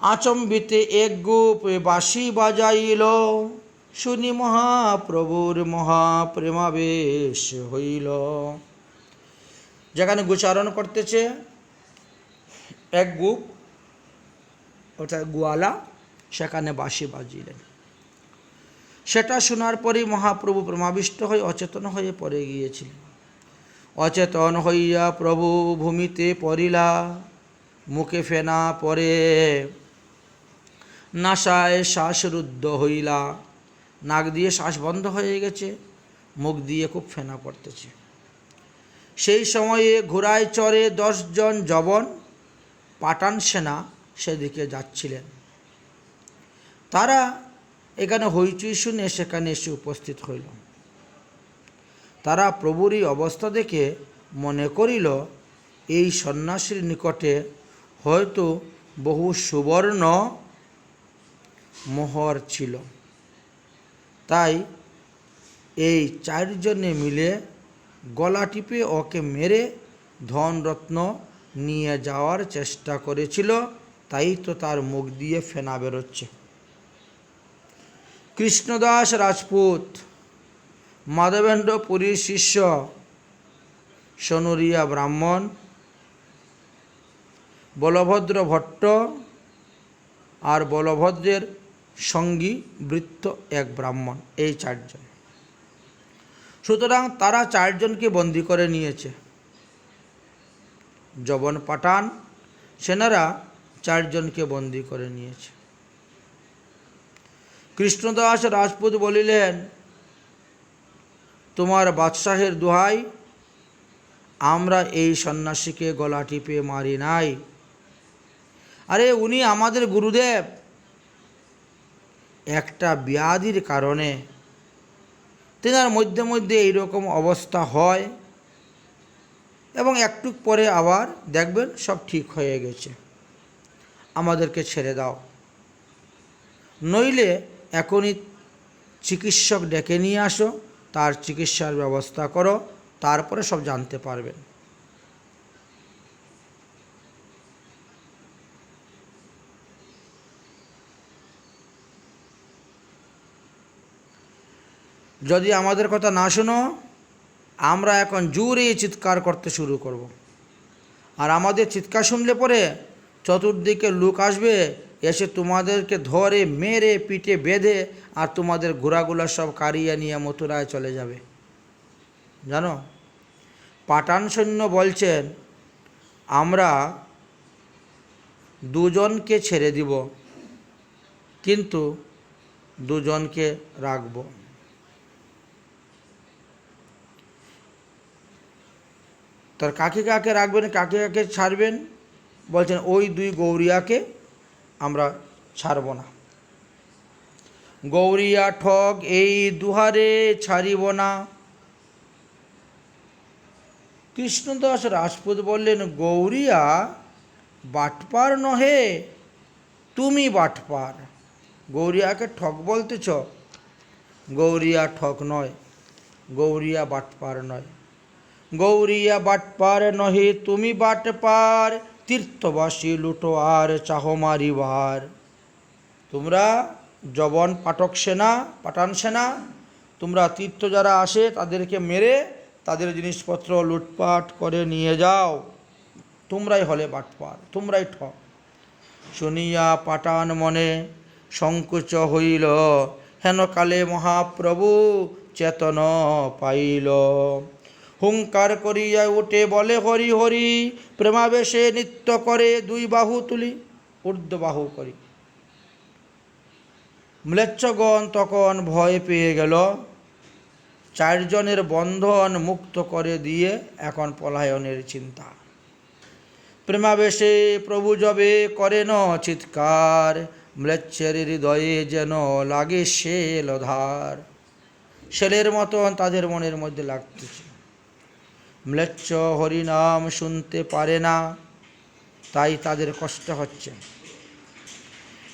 Speaker 1: আচম্বিতে এক গুপ বাঁশি বাজাইল, শুনি মহাপ্রভুর মহাপ্রেমাবেশ হইল। যেখানে গোচারণ করতেছে এক গুপ, ওটা গোয়ালা, সেখানে বাঁশি বাজিলেন। সেটা শোনার পরেই মহাপ্রভু প্রেমাবিষ্ট হয়ে অচেতন হয়ে পড়ে গিয়েছিলেন। অচেতন হইয়া প্রভু ভূমিতে পড়িলা, মুখে ফেনা পড়ে, নাসায় শ্বাসরুদ্ধ হইলা। নাক দিয়ে শ্বাস বন্ধ হয়ে গেছে, মুখ দিয়ে খুব ফেনা পড়তেছে। সেই সময়ে ঘোড়ায় চড়ে 10 জন যবন পাঠান সেনা সেদিকে যাচ্ছিলেন। তারা এখানে হইচই শুনে সেখানে এসে উপস্থিত হইল। তারা প্রভুর এই অবস্থা দেখে মনে করিল এই সন্ন্যাসীর নিকটে হয়তো বহু সুবর্ণ মোহর ছিল। তাই এই 4 জনে মিলে গলা টিপে ওকে মেরে ধনরত্ন নিয়ে যাওয়ার চেষ্টা করেছিল, তাই তো তার মুখ দিয়ে ফেনা বেরোচ্ছে। কৃষ্ণদাস রাজপুত, মাধবেন্দ্র পুরীর শিষ্য, সোনুরিয়া ব্রাহ্মণ, বলভদ্র ভট্ট আর বলভদ্রের সঙ্গী বৃত্ত এক ব্রাহ্মণ, এই 4 জন। সুতরাং তারা 4 জনকে বন্দী করে নিয়েছে। যবন পাঠান সেনারা 4 জনকে বন্দী করে নিয়েছে। কৃষ্ণদাস রাজপুত বলিলেন, তোমার বাদশাহের দোহাই, আমরা এই সন্ন্যাসীকে গলা টিপে মারি নাই। আরে উনি আমাদের গুরুদেব। একটা ব্যাধির কারণে তেনার মধ্যে মধ্যে এইরকম অবস্থা হয় এবং একটু পরে আবার দেখবেন সব ঠিক হয়ে গেছে। আমাদেরকে ছেড়ে দাও, নইলে এখনই চিকিৎসক ডেকে নিয়ে আসো, তার চিকিৎসার ব্যবস্থা করো, তারপরে সব জানতে পারবেন। যদি আমাদের কথা না শোনো, আমরা এখন জোরে চিৎকার করতে শুরু করব। আর আমাদের চিৎকার শুনলে পরে চতুর্দিকে লোক আসবে, এসে তোমাদেরকে ধরে মেরে পিঠে বেঁধে আর তোমাদের ঘোড়াগুলা সব কারিয়ে নিয়ে মথুরায় চলে যাবে। জানো, পাঠান সৈন্য বলছেন আমরা 2 জনকে ছেড়ে দিব, কিন্তু 2 জনকে রাখব। তার কাকে কাকে রাখবেন, কাকে কাকে ছাড়বেন? বলছেন ওই 2 গৌরিয়াকে আমরা ছাড়ব না। গৌরিয়া ঠগ এই দুহারে ছাড়িব না। কৃষ্ণদাস রাজপুত বললেন, গৌরিয়া বাটপার নহে, তুমি বাটপার। গৌরিয়াকে ঠক বলতেছ? গৌরিয়া ঠক নয়, গৌরিয়া বাটপার নয়। গৌরিয়া বাটপার নহে, তুমি বাটপার, তীর্থবাসী লুটো আর চাহ মারিবার। তোমরা জবন পাঠক সেনা, পাঠান সেনা, তোমরা তীর্থ যারা আসে তাদেরকে মেরে তাদের জিনিসপত্র লুটপাট করে নিয়ে যাও। তোমরাই হলে বাটপার, তোমরাই ঠক। শুনিয়া পাঠান মনে সংকোচ হইল, হেন কালে মহাপ্রভু চেতন পাইল। হুঙ্কার করিয়া উঠে বলে, হরি হরি, প্রেমাবেশে নৃত্য করে দুই বাহু তুলি, ঊর্ধ্ব বাহু করি। ম্লেচ্ছগণ তখন ভয় পেয়ে গেল। চারজনের বন্ধন মুক্ত করে দিয়ে এখন পলায়নের চিন্তা। প্রেমাবেশে প্রভু যবে করেন চিৎকার, ম্লেচ্ছের হৃদয়ে যেন লাগে শেলধার। শেলের মতন তাদের মনের মধ্যে লাগতেছে। ম্লেচ্ছ হরিনাম শুনতে পারে না, তাই তাদের কষ্ট হচ্ছে।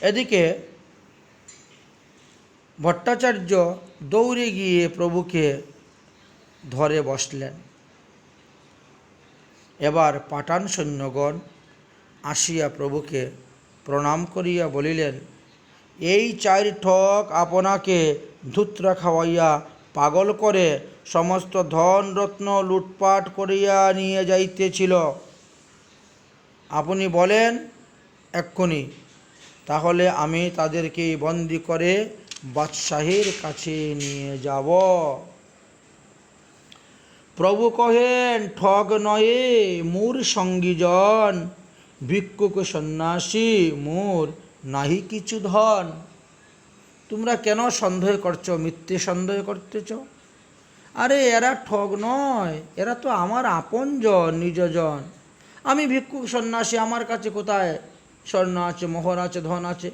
Speaker 1: এদিকে ভট্টাচার্য দৌড়ে গিয়ে প্রভুকে ধরে বসলেন। এবার পাঠান সৈন্যগণ আসিয়া প্রভুকে প্রণাম করিয়া বলিলেন, এই চার ঠক আপনাকে ধূত্রা খাওয়াইয়া পাগল করে সমস্ত ধন রত্ন লুটপাট করিয়া নিয়ে যাইতেছিল। আপনি বলেন এক্ষুনি, তাহলে আমি তাদেরকে বন্দি করে বাদশাহের কাছে নিয়ে যাব। প্রভু কহেন, ঠগ নয়ে মোর সঙ্গীজন, ভিক্ষুক সন্ন্যাসী মোর নাহি কিছু ধন। তোমরা কেন সন্দেহ করছো, মিথ্যে সন্দেহ করতেছ? আরে এরা ঠগ নয়, এরা তো আমার আপনজন, নিজজন। আমি ভিক্ষুক সন্ন্যাসী, আমার কাছে কোথায় স্বর্ণ আছে, মোহর আছে, ধন আছে?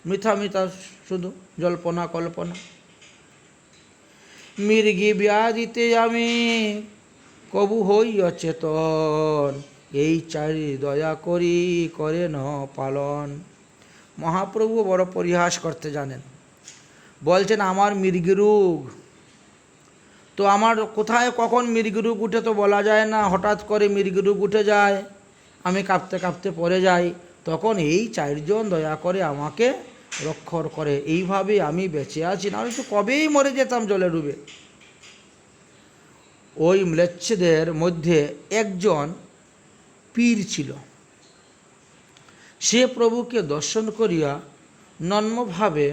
Speaker 1: মিথ্যা মিথ্যা শুধু জল্পনা কল্পনা। মৃগী ব্যাধিতে আমি কবু হই অচেতন, এই চারি দয়া করি করে ন পালন। মহাপ্রভু বড় পরিহাস করতে জানেন। বলছেন আমার মৃগী রোগ, তো আমার কোথায় কখন মৃগী রোগ উঠে তো বলা যায় না। হঠাৎ করে মৃগী রোগ উঠে যায়, আমি কাঁপতে কাঁপতে পড়ে যাই, তখন এই চারজন দয়া করে আমাকে রক্ষর করে। এইভাবে আমি বেঁচে আছি, নাহলে তো কবেই মরে যেতাম জলে ডুবে। ওই ম্লেচ্ছদের মধ্যে একজন পীর ছিল। সে প্রভুকে দর্শন করিয়া নম্রভাবে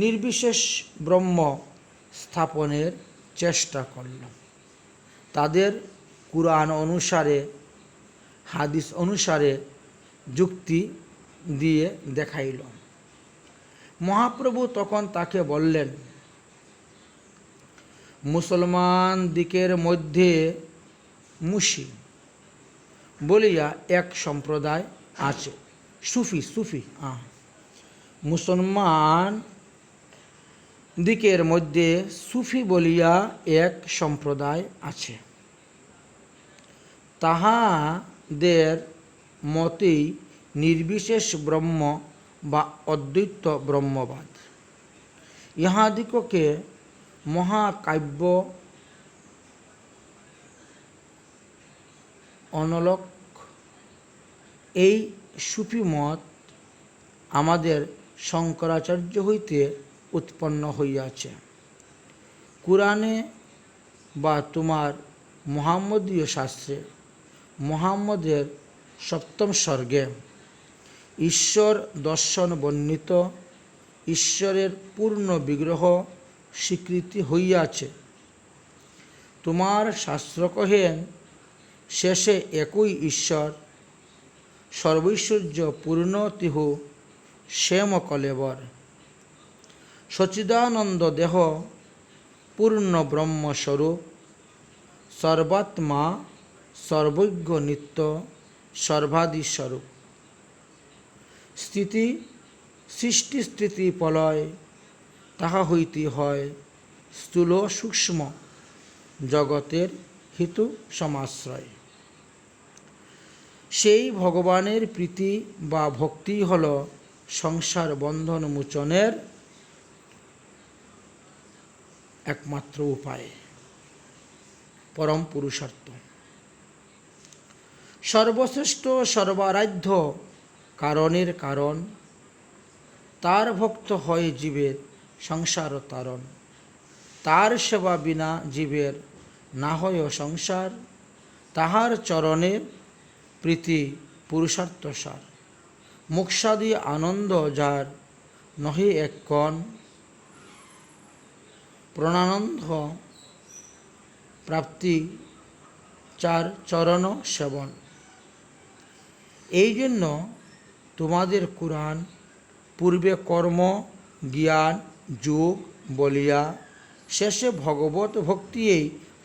Speaker 1: নির্বিশেষ ব্রহ্ম স্থাপনের চেষ্টা করল। তাদের কুরআন অনুসারে, হাদিস অনুসারে যুক্তি দিয়ে দেখাইল। মহাপ্রভু তখন তাকে বললেন, মুসলমান দিকের মধ্যে মুশি বলিয়া এক সম্প্রদায় আছে। সুফি মুসলমান দিকের মধ্যে সুফি বলিয়া এক সম্প্রদায় আছে। তাহাদের মতেই নির্বিশেষ ব্রহ্ম বা অদ্বৈত ব্রহ্মবাদ। ইহাদিগকে মহাকাব্য অনলক। এই সুফি মত আমাদের শঙ্করাচার্য হইতে উৎপন্ন হইয়াছে। কুরআনে বা তোমার মুহাম্মদীয় শাস্ত্রে মুহাম্মদের সপ্তম স্বর্গে ঈশ্বর দর্শন বর্ণিত, ঈশ্বরের পূর্ণ বিগ্রহ স্বীকৃতি হইয়াছে। তোমার শাস্ত্র কহেন, শেষে একই ঈশ্বর, সর্বৈশ্বর্য পূর্ণ তিহু শ্যাম কলেবর, সচিদানন্দ দেহ পূর্ণ ব্রহ্মস্বরূপ, সর্বাত্মা সর্বজ্ঞ নিত্য সর্বাদি স্বরূপ। স্থিতি সৃষ্টি স্থিতি প্রলয়, তাহা হইতে হয় স্থূল সূক্ষ্ম জগতের হিতু সমাশ্রয়। সেই ভগবানের প্রীতি বা ভক্তি হল সংসার বন্ধন মোচনের একমাত্র উপায়, পরম পুরুষার্থ। সর্বশ্রেষ্ঠ সর্বারাধ্য কারণের কারণ, তার ভক্ত হয় জীবের সংসার তারণ। তার সেবা বিনা জীবের না হয় সংসার, তাহার চরণে প্রীতি পুরুষার্থ সার। মুক্ষাদি আনন্দ যার নহে এক কণ, প্রাণানন্দ প্রাপ্তি চার চরণ সেবন। এই জন্য তোমাদের কুরআন পূর্বে কর্ম জ্ঞান যোগ বলিয়া শেষে ভগবত ভক্তিই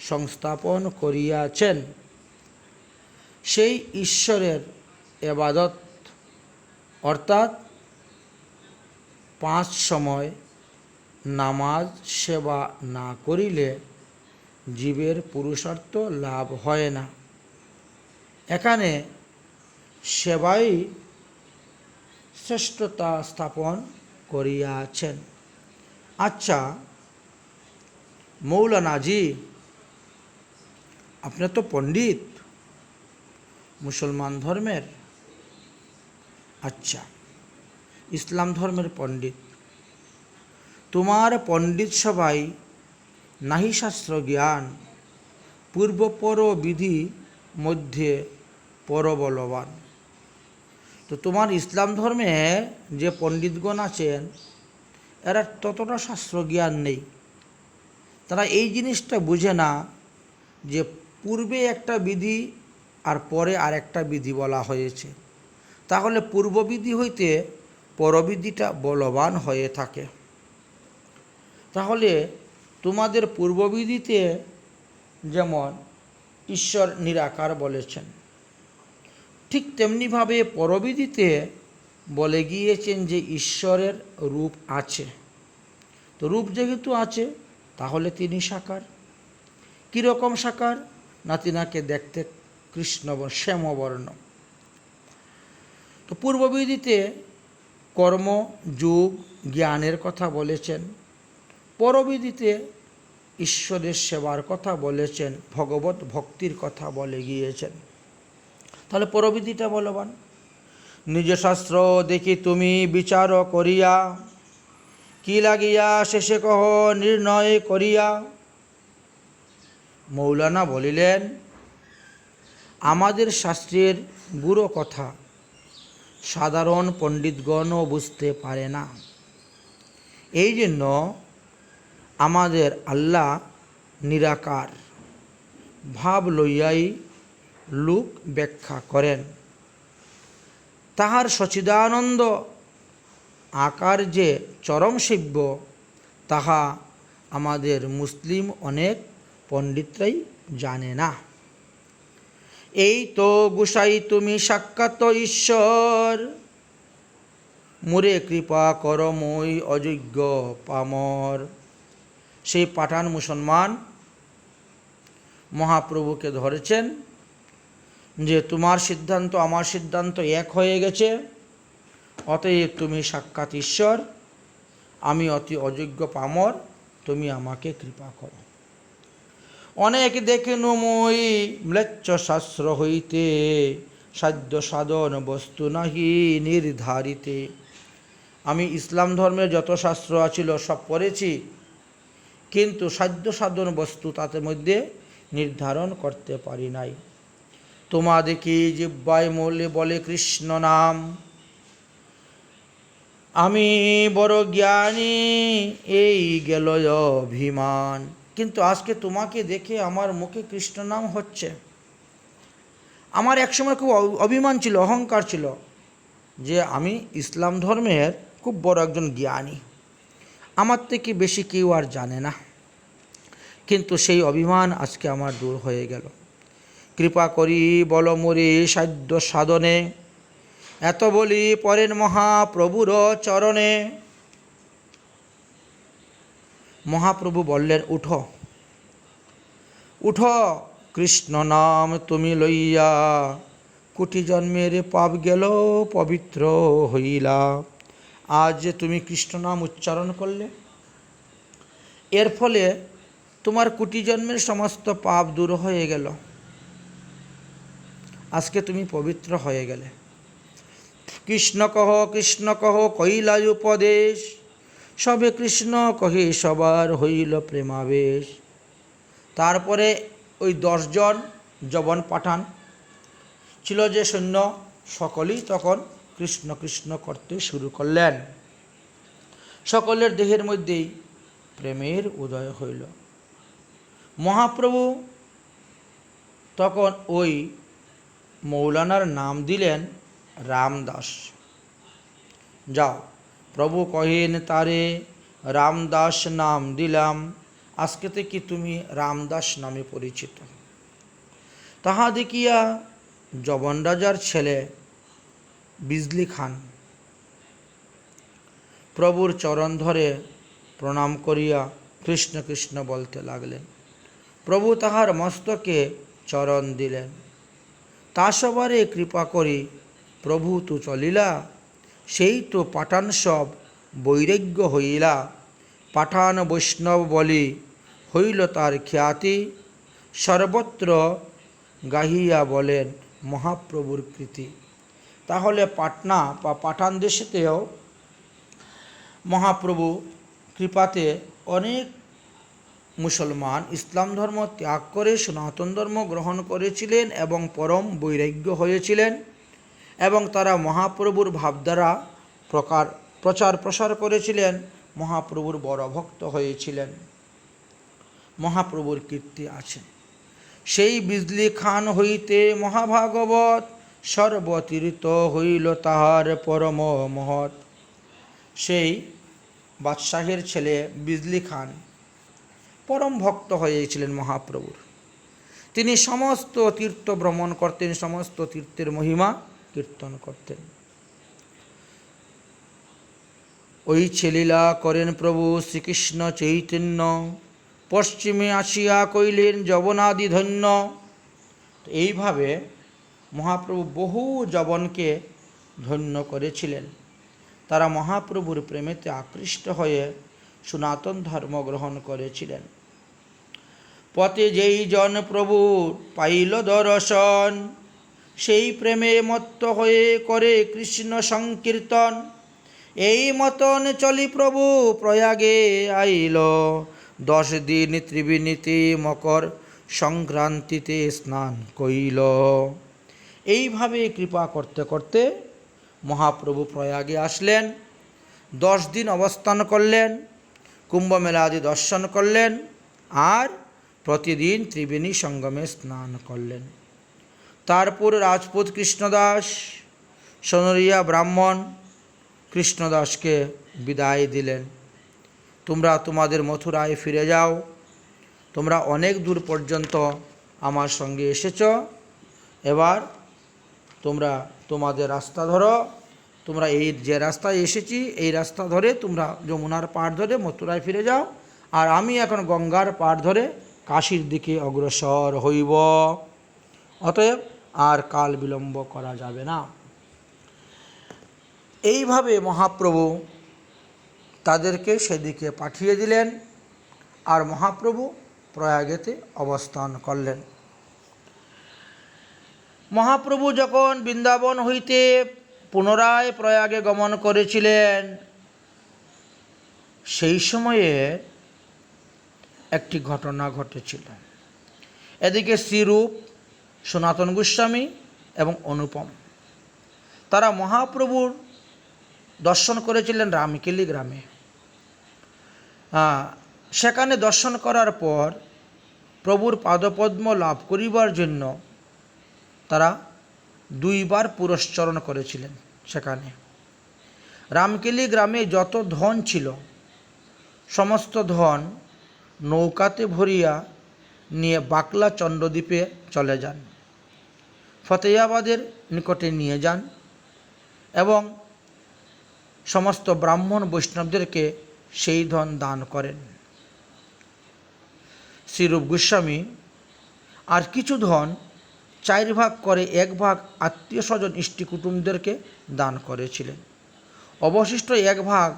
Speaker 1: সংস্থাপন করিয়াছেন। সেই ঈশ্বরের ইবাদত অর্থাৎ 5 সময় নামাজ সেবা না করিলে জীবের পুরুষার্থ লাভ হয় না। এখানে সেবাই শ্রেষ্ঠতা স্থাপন করিয়াছেন। আচ্ছা মৌলানাজি, আপনি তো পণ্ডিত মুসলমান ধর্মের, আচ্ছা ইসলাম ধর্মের পণ্ডিত, তোমার পণ্ডিত সবাই নাহি শাস্ত্র জ্ঞান, পূর্বপর বিধি মধ্যে পরবলবান। তো তোমার ইসলাম ধর্মে যে পণ্ডিতগণ আছেন এরা ততটা শাস্ত্র জ্ঞান নেই। তারা এই জিনিসটা বুঝে না যে পূর্বে একটা বিধি আর পরে আরেকটা বিধি বলা হয়েছে, তাহলে পূর্ববিধি হইতে পরবিধিটা বলবান হয়ে থাকে। তাহলে তোমাদের পূর্ববিধিতে যেমন ঈশ্বর নিরাকার বলেছেন, ঠিক তেমনিভাবে পরবিধিতে বলে গিয়েছেন যে ঈশ্বরের রূপ আছে। তো রূপ যেহেতু আছে তাহলে তিনি সাকার। কীরকম সাকার? না তিনাকে দেখতে কৃষ্ণ শ্যামবর্ণ। তো পূর্ববিধিতে কর্ম যোগ জ্ঞানের কথা বলেছেন, পরবিধিতে ঈশ্বরের সেবার কথা বলেছেন, ভগবত ভক্তির কথা বলে গিয়েছেন। তাহলে পরবিধিটা বলবান। নিজ শাস্ত্র দেখি তুমি বিচার করিয়া, কি লাগিয়া শেষে কহ নির্ণয় করিয়া। মৌলানা বলিলেন, আমাদের শাস্ত্রের গুরু কথা সাধারণ পণ্ডিতগণও বুঝতে পারে না। এই জন্য আমাদের আল্লাহ নিরাকার ভাব লইয়াই লোক ব্যাখ্যা করেন। তাহার সচিদানন্দ আকার যে চরম সেব্য, তাহা আমাদের মুসলিম অনেক পণ্ডিতরাই জানে না। এই তো গোসাই তুমি সাক্ষাৎ ঈশ্বর, মুরে কৃপা কর মই অযোগ্য পামর। সেই পাঠান মুসলমান মহাপ্রভুকে ধরেছেন যে তোমার সিদ্ধান্ত আমার সিদ্ধান্ত এক হয়ে গেছে, অতএব তুমি সাক্ষাৎ ঈশ্বর, আমি অতি অযোগ্য পামর, তুমি আমাকে কৃপা করো। অনেক দেখেনু মই ম্লেচ্ছ শাস্ত্র হইতে, সাধ্য সাধন বস্তু নাহি নির্ধারিতে। আমি ইসলাম ধর্মের যত শাস্ত্র আছিল সব পড়েছি, কিন্তু সাধ্য সাধন বস্তু তাদের মধ্যে নির্ধারণ করতে পারি নাই। তোমাদের কি জিহ্বায় মলে বলে কৃষ্ণ নাম, আমি বড় জ্ঞানী এই গেল অভিমান। কিন্তু আজকে তোমাকে দেখে আমার মুখে কৃষ্ণ নাম হচ্ছে। আমার একসময় খুব অভিমান ছিল, অহংকার ছিল যে আমি ইসলাম ধর্মের খুব বড় একজন জ্ঞানী, আমার থেকে বেশি কেউ আর জানে না। কিন্তু সেই অভিমান আজকে আমার দূর হয়ে গেল। কৃপা করি বল মোরে সাধ্য সাধনে, এত বলি পরেন মহাপ্রভুর চরণে। মহাপ্রভু বললেন, উঠো। উঠ কৃষ্ণ নাম তুমি লইয়া, কোটি জন্মের পাপ গেল পবিত্র হইলা। আজ যে তুমি কৃষ্ণ নাম উচ্চারণ করলে, এর ফলে তোমার কোটি জন্মের সমস্ত পাপ দূর হয়ে গেল। আজকে তুমি পবিত্র হয়ে গেলে। কৃষ্ণ কহ কইলা উপদেশ, সবে কৃষ্ণ কহে সবার হইল প্রেমাবেশ। তারপরে ওই 10 জন যবন পাঠান ছিল যে সৈন্য, সকলেই তখন কৃষ্ণ কৃষ্ণ করতে শুরু করলেন। সকলের দেহের মধ্যেই প্রেমের উদয় হইল। মহাপ্রভু তখন ওই মৌলানার নাম দিলেন রামদাস। যাও, প্রভু কহেন তারে রামদাস নাম দিলাম, আজকে থেকে তুমি রামদাস নামে পরিচিত। তাহা দেখিয়া যবন রাজার ছেলে বিজলি খান প্রভুর চরণ ধরে প্রণাম করিয়া কৃষ্ণ কৃষ্ণ বলতে লাগলেন। প্রভু তাহার মস্তকে চরণ দিলেন। তা সবারে কৃপা করি প্রভু তু চলিলা, সেই তো পাঠান সব বৈরাগ্য হইলা। পাঠান বৈষ্ণব বলি হইল তার খ্যাতি, সর্বত্র গাহিয়া বলেন মহাপ্রভুর কৃতি। তাহলে পাটনা বা পাঠান দেশেতেও মহাপ্রভু কৃপাতে অনেক মুসলমান ইসলাম ধর্ম ত্যাগ করে সনাতন ধর্ম গ্রহণ করেছিলেন এবং পরম বৈরাগ্য হয়েছিলেন, এবং তারা মহাপ্রভুর ভাবধারা প্রচার প্রসার করেছিলেন, মহাপ্রভুর বড় ভক্ত হয়েছিলেন। মহাপ্রভুর কীর্তি আছে। সেই বিজলি খান হইতে মহাভাগবত, সর্বতীর্থ হইল তাহার পরম মহৎ। সেই বাদশাহের ছেলে বিজলি খান পরম ভক্ত হয়েছিলেন মহাপ্রভুর। তিনি সমস্ত তীর্থ ভ্রমণ করতেন, সমস্ত তীর্থের মহিমা কীর্তন করতেন। ওই ছেলীলা করেন প্রভু শ্রীকৃষ্ণ চৈতন্য, পশ্চিমে আসিয়া কইলেন যবনাদি ধন্য। এইভাবে মহাপ্রভু বহু যবনকে ধন্য করেছিলেন। তারা মহাপ্রভুর প্রেমেতে আকৃষ্ট হয়ে সনাতন ধর্ম গ্রহণ করেছিলেন। পথে যেই জন প্রভু পাইল দর্শন, সেই প্রেমে মত্ত হয়ে করে কৃষ্ণ সংকীর্তন। এই মতন চলি প্রভু প্রয়াগে আইল, 10 দিন ত্রিবেণীতে মকর সংক্রান্তিতে স্নান কইল। এইভাবে কৃপা করতে করতে মহাপ্রভু প্রয়াগে আসলেন, 10 দিন অবস্থান করলেন, কুম্ভমেলা আদি দর্শন করলেন, আর প্রতিদিন ত্রিবেণী সঙ্গমে স্নান করলেন। তারপর রাজপুত কৃষ্ণদাস সোনরিয়া ব্রাহ্মণ কৃষ্ণদাসকে বিদায় দিলেন। তোমরা তোমাদের মথুরায় ফিরে যাও, তোমরা অনেক দূর পর্যন্ত আমার সঙ্গে এসেছ, এবার তোমরা তোমাদের রাস্তা ধরো। তোমরা এই যে রাস্তায় এসেছি এই রাস্তা ধরে তোমরা যমুনার পাড় ধরে মথুরায় ফিরে যাও, আর আমি এখন গঙ্গার পাড় ধরে কাশীর দিকে অগ্রসর হইব। অতএব আর কাল বিলম্ব করা যাবে না। এইভাবে মহাপ্রভু তাদেরকে সেদিকে পাঠিয়ে দিলেন, আর মহাপ্রভু প্রয়াগেতে অবস্থান করলেন। মহাপ্রভু যখন বৃন্দাবন হইতে পুনরায় প্রয়াগে গমন করেছিলেন, সেই সময়ে একটি ঘটনা ঘটেছিল। এদিকে শ্রীরূপ, সনাতন গোস্বামী এবং অনুপম তারা মহাপ্রভুর দর্শন করেছিলেন রামকেলি গ্রামে। সেখানে দর্শন করার পর প্রভুর পাদপদ্ম লাভ করিবার জন্য তারা 2 বার পুরস্চরণ করেছিলেন। সেখানে রামকেলি গ্রামে যত ধন ছিল সমস্ত ধন নৌকাতে ভরিয়া নিয়ে বাকলা চন্দ্রদ্বীপে চলে যান, ফতেয়াবাদের নিকটে নিয়ে যান এবং সমস্ত ব্রাহ্মণ বৈষ্ণবদেরকে সেই ধন দান করেন। শ্রীরূপ গোস্বামী আর কিছু ধন 4 ভাগ করে 1 ভাগ আত্মীয় স্বজন ইষ্টি কুটুমদেরকে দান করেছিলেন। অবশিষ্ট 1 ভাগ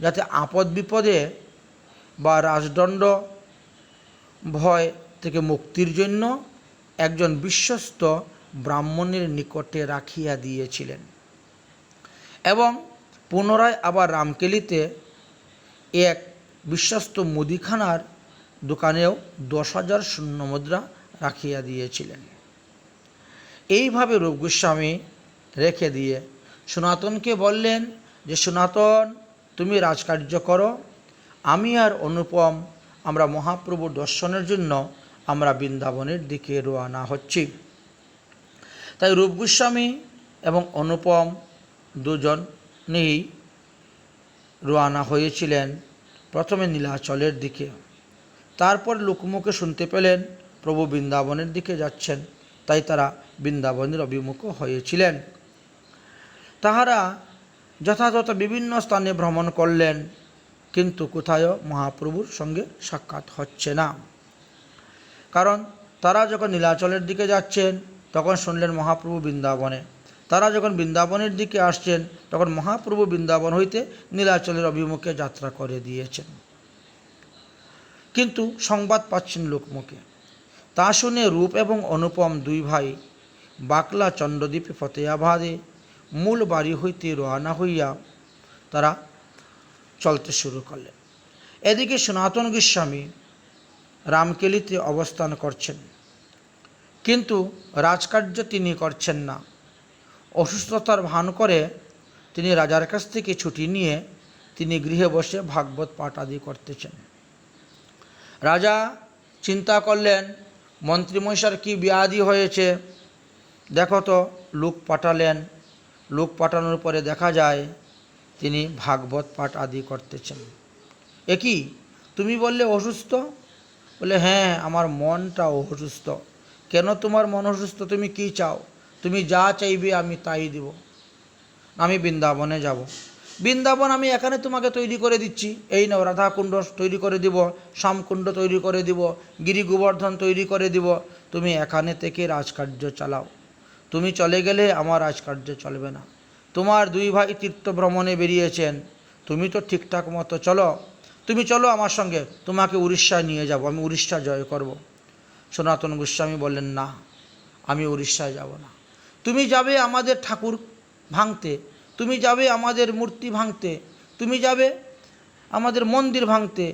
Speaker 1: যাতে আপদ বিপদে বা রাজদণ্ড ভয় থেকে মুক্তির জন্য একজন বিশ্বস্ত ব্রাহ্মণের নিকটে রাখিয়া দিয়েছিলেন এবং পুনরায় আবার রামকেলিতে এক বিশ্বস্ত মুদিখানার দোকানেও 10,000 স্বর্ণমুদ্রা রাখিয়া দিয়েছিলেন। এইভাবে রূপ গোস্বামী রেখে দিয়ে সনাতনকে বললেন যে, সনাতন, তুমি রাজকার্য করো, আমি আর অনুপম আমরা মহাপ্রভুর দর্শনের জন্য আমরা বৃন্দাবনের দিকে রওনা হচ্ছি। তাই রূপ গোস্বামী এবং অনুপম দুজনেই রওনা হয়েছিলেন প্রথমে নীলাচলের দিকে। তারপর লোকমুখে শুনতে পেলেন প্রভু বৃন্দাবনের দিকে যাচ্ছেন, তাই তারা বৃন্দাবনের অভিমুখ হয়েছিলেন। তাহারা যথাযথ বিভিন্ন স্থানে ভ্রমণ করলেন, কিন্তু কোথাও মহাপ্রভুর সঙ্গে সাক্ষাৎ হচ্ছে না। কারণ তারা যখন নীলাচলের দিকে যাচ্ছেন তখন শুনলেন মহাপ্রভু বৃন্দাবনে, তারা যখন বৃন্দাবনের দিকে আসছেন তখন মহাপ্রভু বৃন্দাবন হইতে নীলাচলের অভিমুখে যাত্রা করে দিয়েছেন, কিন্তু সংবাদ পাচ্ছেন লোকমুখে। তা শুনে রূপ এবং অনুপম দুই ভাই বাকলা চন্দ্রদ্বীপে ফতেয়াবাদে মূল বাড়ি হইতে রওনা হইয়া তারা চলতে শুরু করলেন। এদিকে সনাতন গোস্বামী রামকেলিতে অবস্থান করছেন, কিন্তু রাজকার্য তিনি করছেন না। অসুস্থতার ভান করে তিনি রাজার কাছ থেকে ছুটি নিয়ে তিনি গৃহে বসে ভাগবত পাঠ আদি করতেছেন। রাজা চিন্তা করলেন, মন্ত্রীমশাইয়ের কি ব্যাধি হয়েছে, দেখো তো। লোক পাঠালেন, লোক পাঠানোর পরে দেখা যায় তিনি ভাগবত পাঠ আদি করতেছেন। এ কি, তুমি বললে অসুস্থ? বলে, হ্যাঁ, আমার মনটা অসুস্থ। কেন তোমার মন অসুস্থ? তুমি কি চাও? তুমি যা চাইবে আমি তাই দিব। আমি বৃন্দাবনে যাব। বৃন্দাবন আমি এখানে তোমাকে তৈরি করে দিচ্ছি। এই নাও, রাধাকুণ্ড তৈরি করে দিব, শ্যামকুণ্ড তৈরি করে দিব, গিরি গোবর্ধন তৈরি করে দিব। তুমি এখানে থেকে রাজকার্য চালাও। তুমি চলে গেলে আমার রাজকার্য চলবে না। তোমার দুই ভাই তীর্থ ভ্রমণে বেরিয়েছেন, তুমি তো ঠিকঠাক মতো চলো। তুমি চলো আমার সঙ্গে, তোমাকে উড়িষ্যায় নিয়ে যাব, আমি উড়িষ্যা জয় করব। সনাতন গোস্বামী বললেন, না, আমি উড়িষ্যায় যাব না। তুমি যাবে আমাদের ঠাকুর ভাঙতে, তুমি যাবে আমাদের মূর্তি ভাঙতে, তুমি যাবে আমাদের মন্দির ভাঙতে,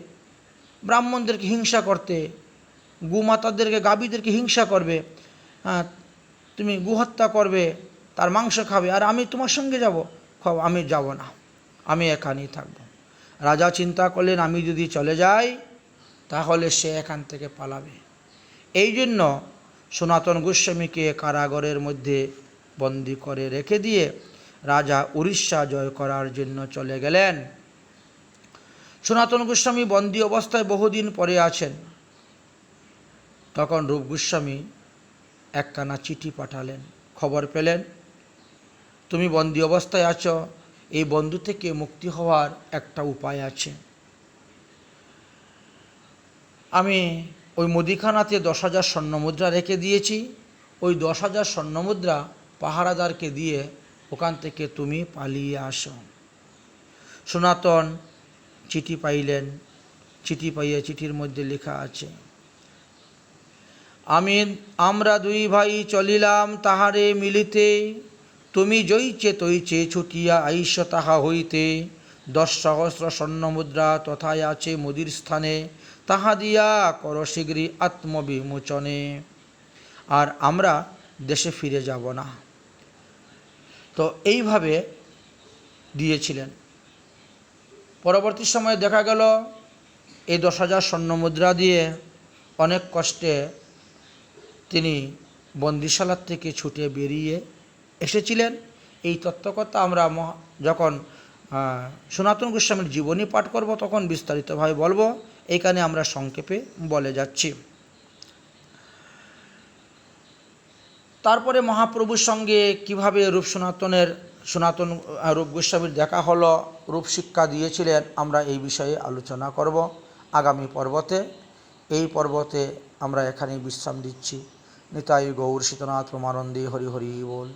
Speaker 1: ব্রাহ্মণদেরকে হিংসা করতে, গোমাতাদেরকে গাভীদেরকে হিংসা করবে, তুমি গোহত্যা করবে, তার মাংস খাবে, আর আমি তোমার সঙ্গে যাব? আমি যাব না, আমি এখানেই থাকব। রাজা চিন্তা করলেন, আমি যদি চলে যাই তাহলে সে এখান থেকে পালাবে। এই জন্য সনাতন গোস্বামীকে কারাগারের মধ্যে বন্দি করে রেখে দিয়ে রাজা উড়িষ্যা জয় করার জন্য চলে গেলেন। সনাতন গোস্বামী বন্দি অবস্থায় বহুদিন পরে আছেন। তখন রূপ গোস্বামী একখানা চিঠি পাঠালেন। খবর পেলেন, তুমি বন্দি অবস্থায় আছো, এই বন্ধু থেকে মুক্তি হওয়ার একটা উপায় আছে। আমি ওই মুদিখানাতে 10,000 স্বর্ণমুদ্রা রেখে দিয়েছি। ওই 10,000 স্বর্ণমুদ্রা পাহারাদারকে দিয়ে ওখান থেকে তুমি পালিয়ে আসো। সনাতন চিঠি পাইলেন। চিঠি পাইয়ে চিঠির মধ্যে লেখা আছে, আমরা দুই ভাই চলিলাম তাহারে মিলিতে, তুমি জইচে তৈচে ছুটিয়া আইস তাহা হইতে। 10,000 স্বর্ণমুদ্রা তথায় আছে মুদির স্থানে, তাহা দিয়া কর শীঘ্রই আত্মবিমোচনে। আর আমরা দেশে ফিরে যাব না। তো এইভাবে দিয়েছিলেন। পরবর্তী সময়ে দেখা গেল এই 10,000 স্বর্ণমুদ্রা দিয়ে অনেক কষ্টে তিনি বন্দিশালার থেকে ছুটে বেরিয়ে এসেছিলেন। এই তত্ত্বকথা আমরা যখন সনাতন গোস্বামীর জীবনী পাঠ করব তখন বিস্তারিতভাবে বলবো। এইখানে আমরা সংক্ষেপে বলে যাচ্ছি। তারপরে মহাপ্রভুর সঙ্গে কিভাবে সনাতন রূপ গোস্বামীর দেখা হলো, রূপ শিক্ষা দিয়েছিলেন, আমরা এই বিষয়ে আলোচনা করব আগামী পর্বতে। এই পর্বতে আমরা এখানেই বিশ্রাম দিচ্ছি। নিতাই গৌর শীতনাথ প্রমানন্দে হরি হরি বল।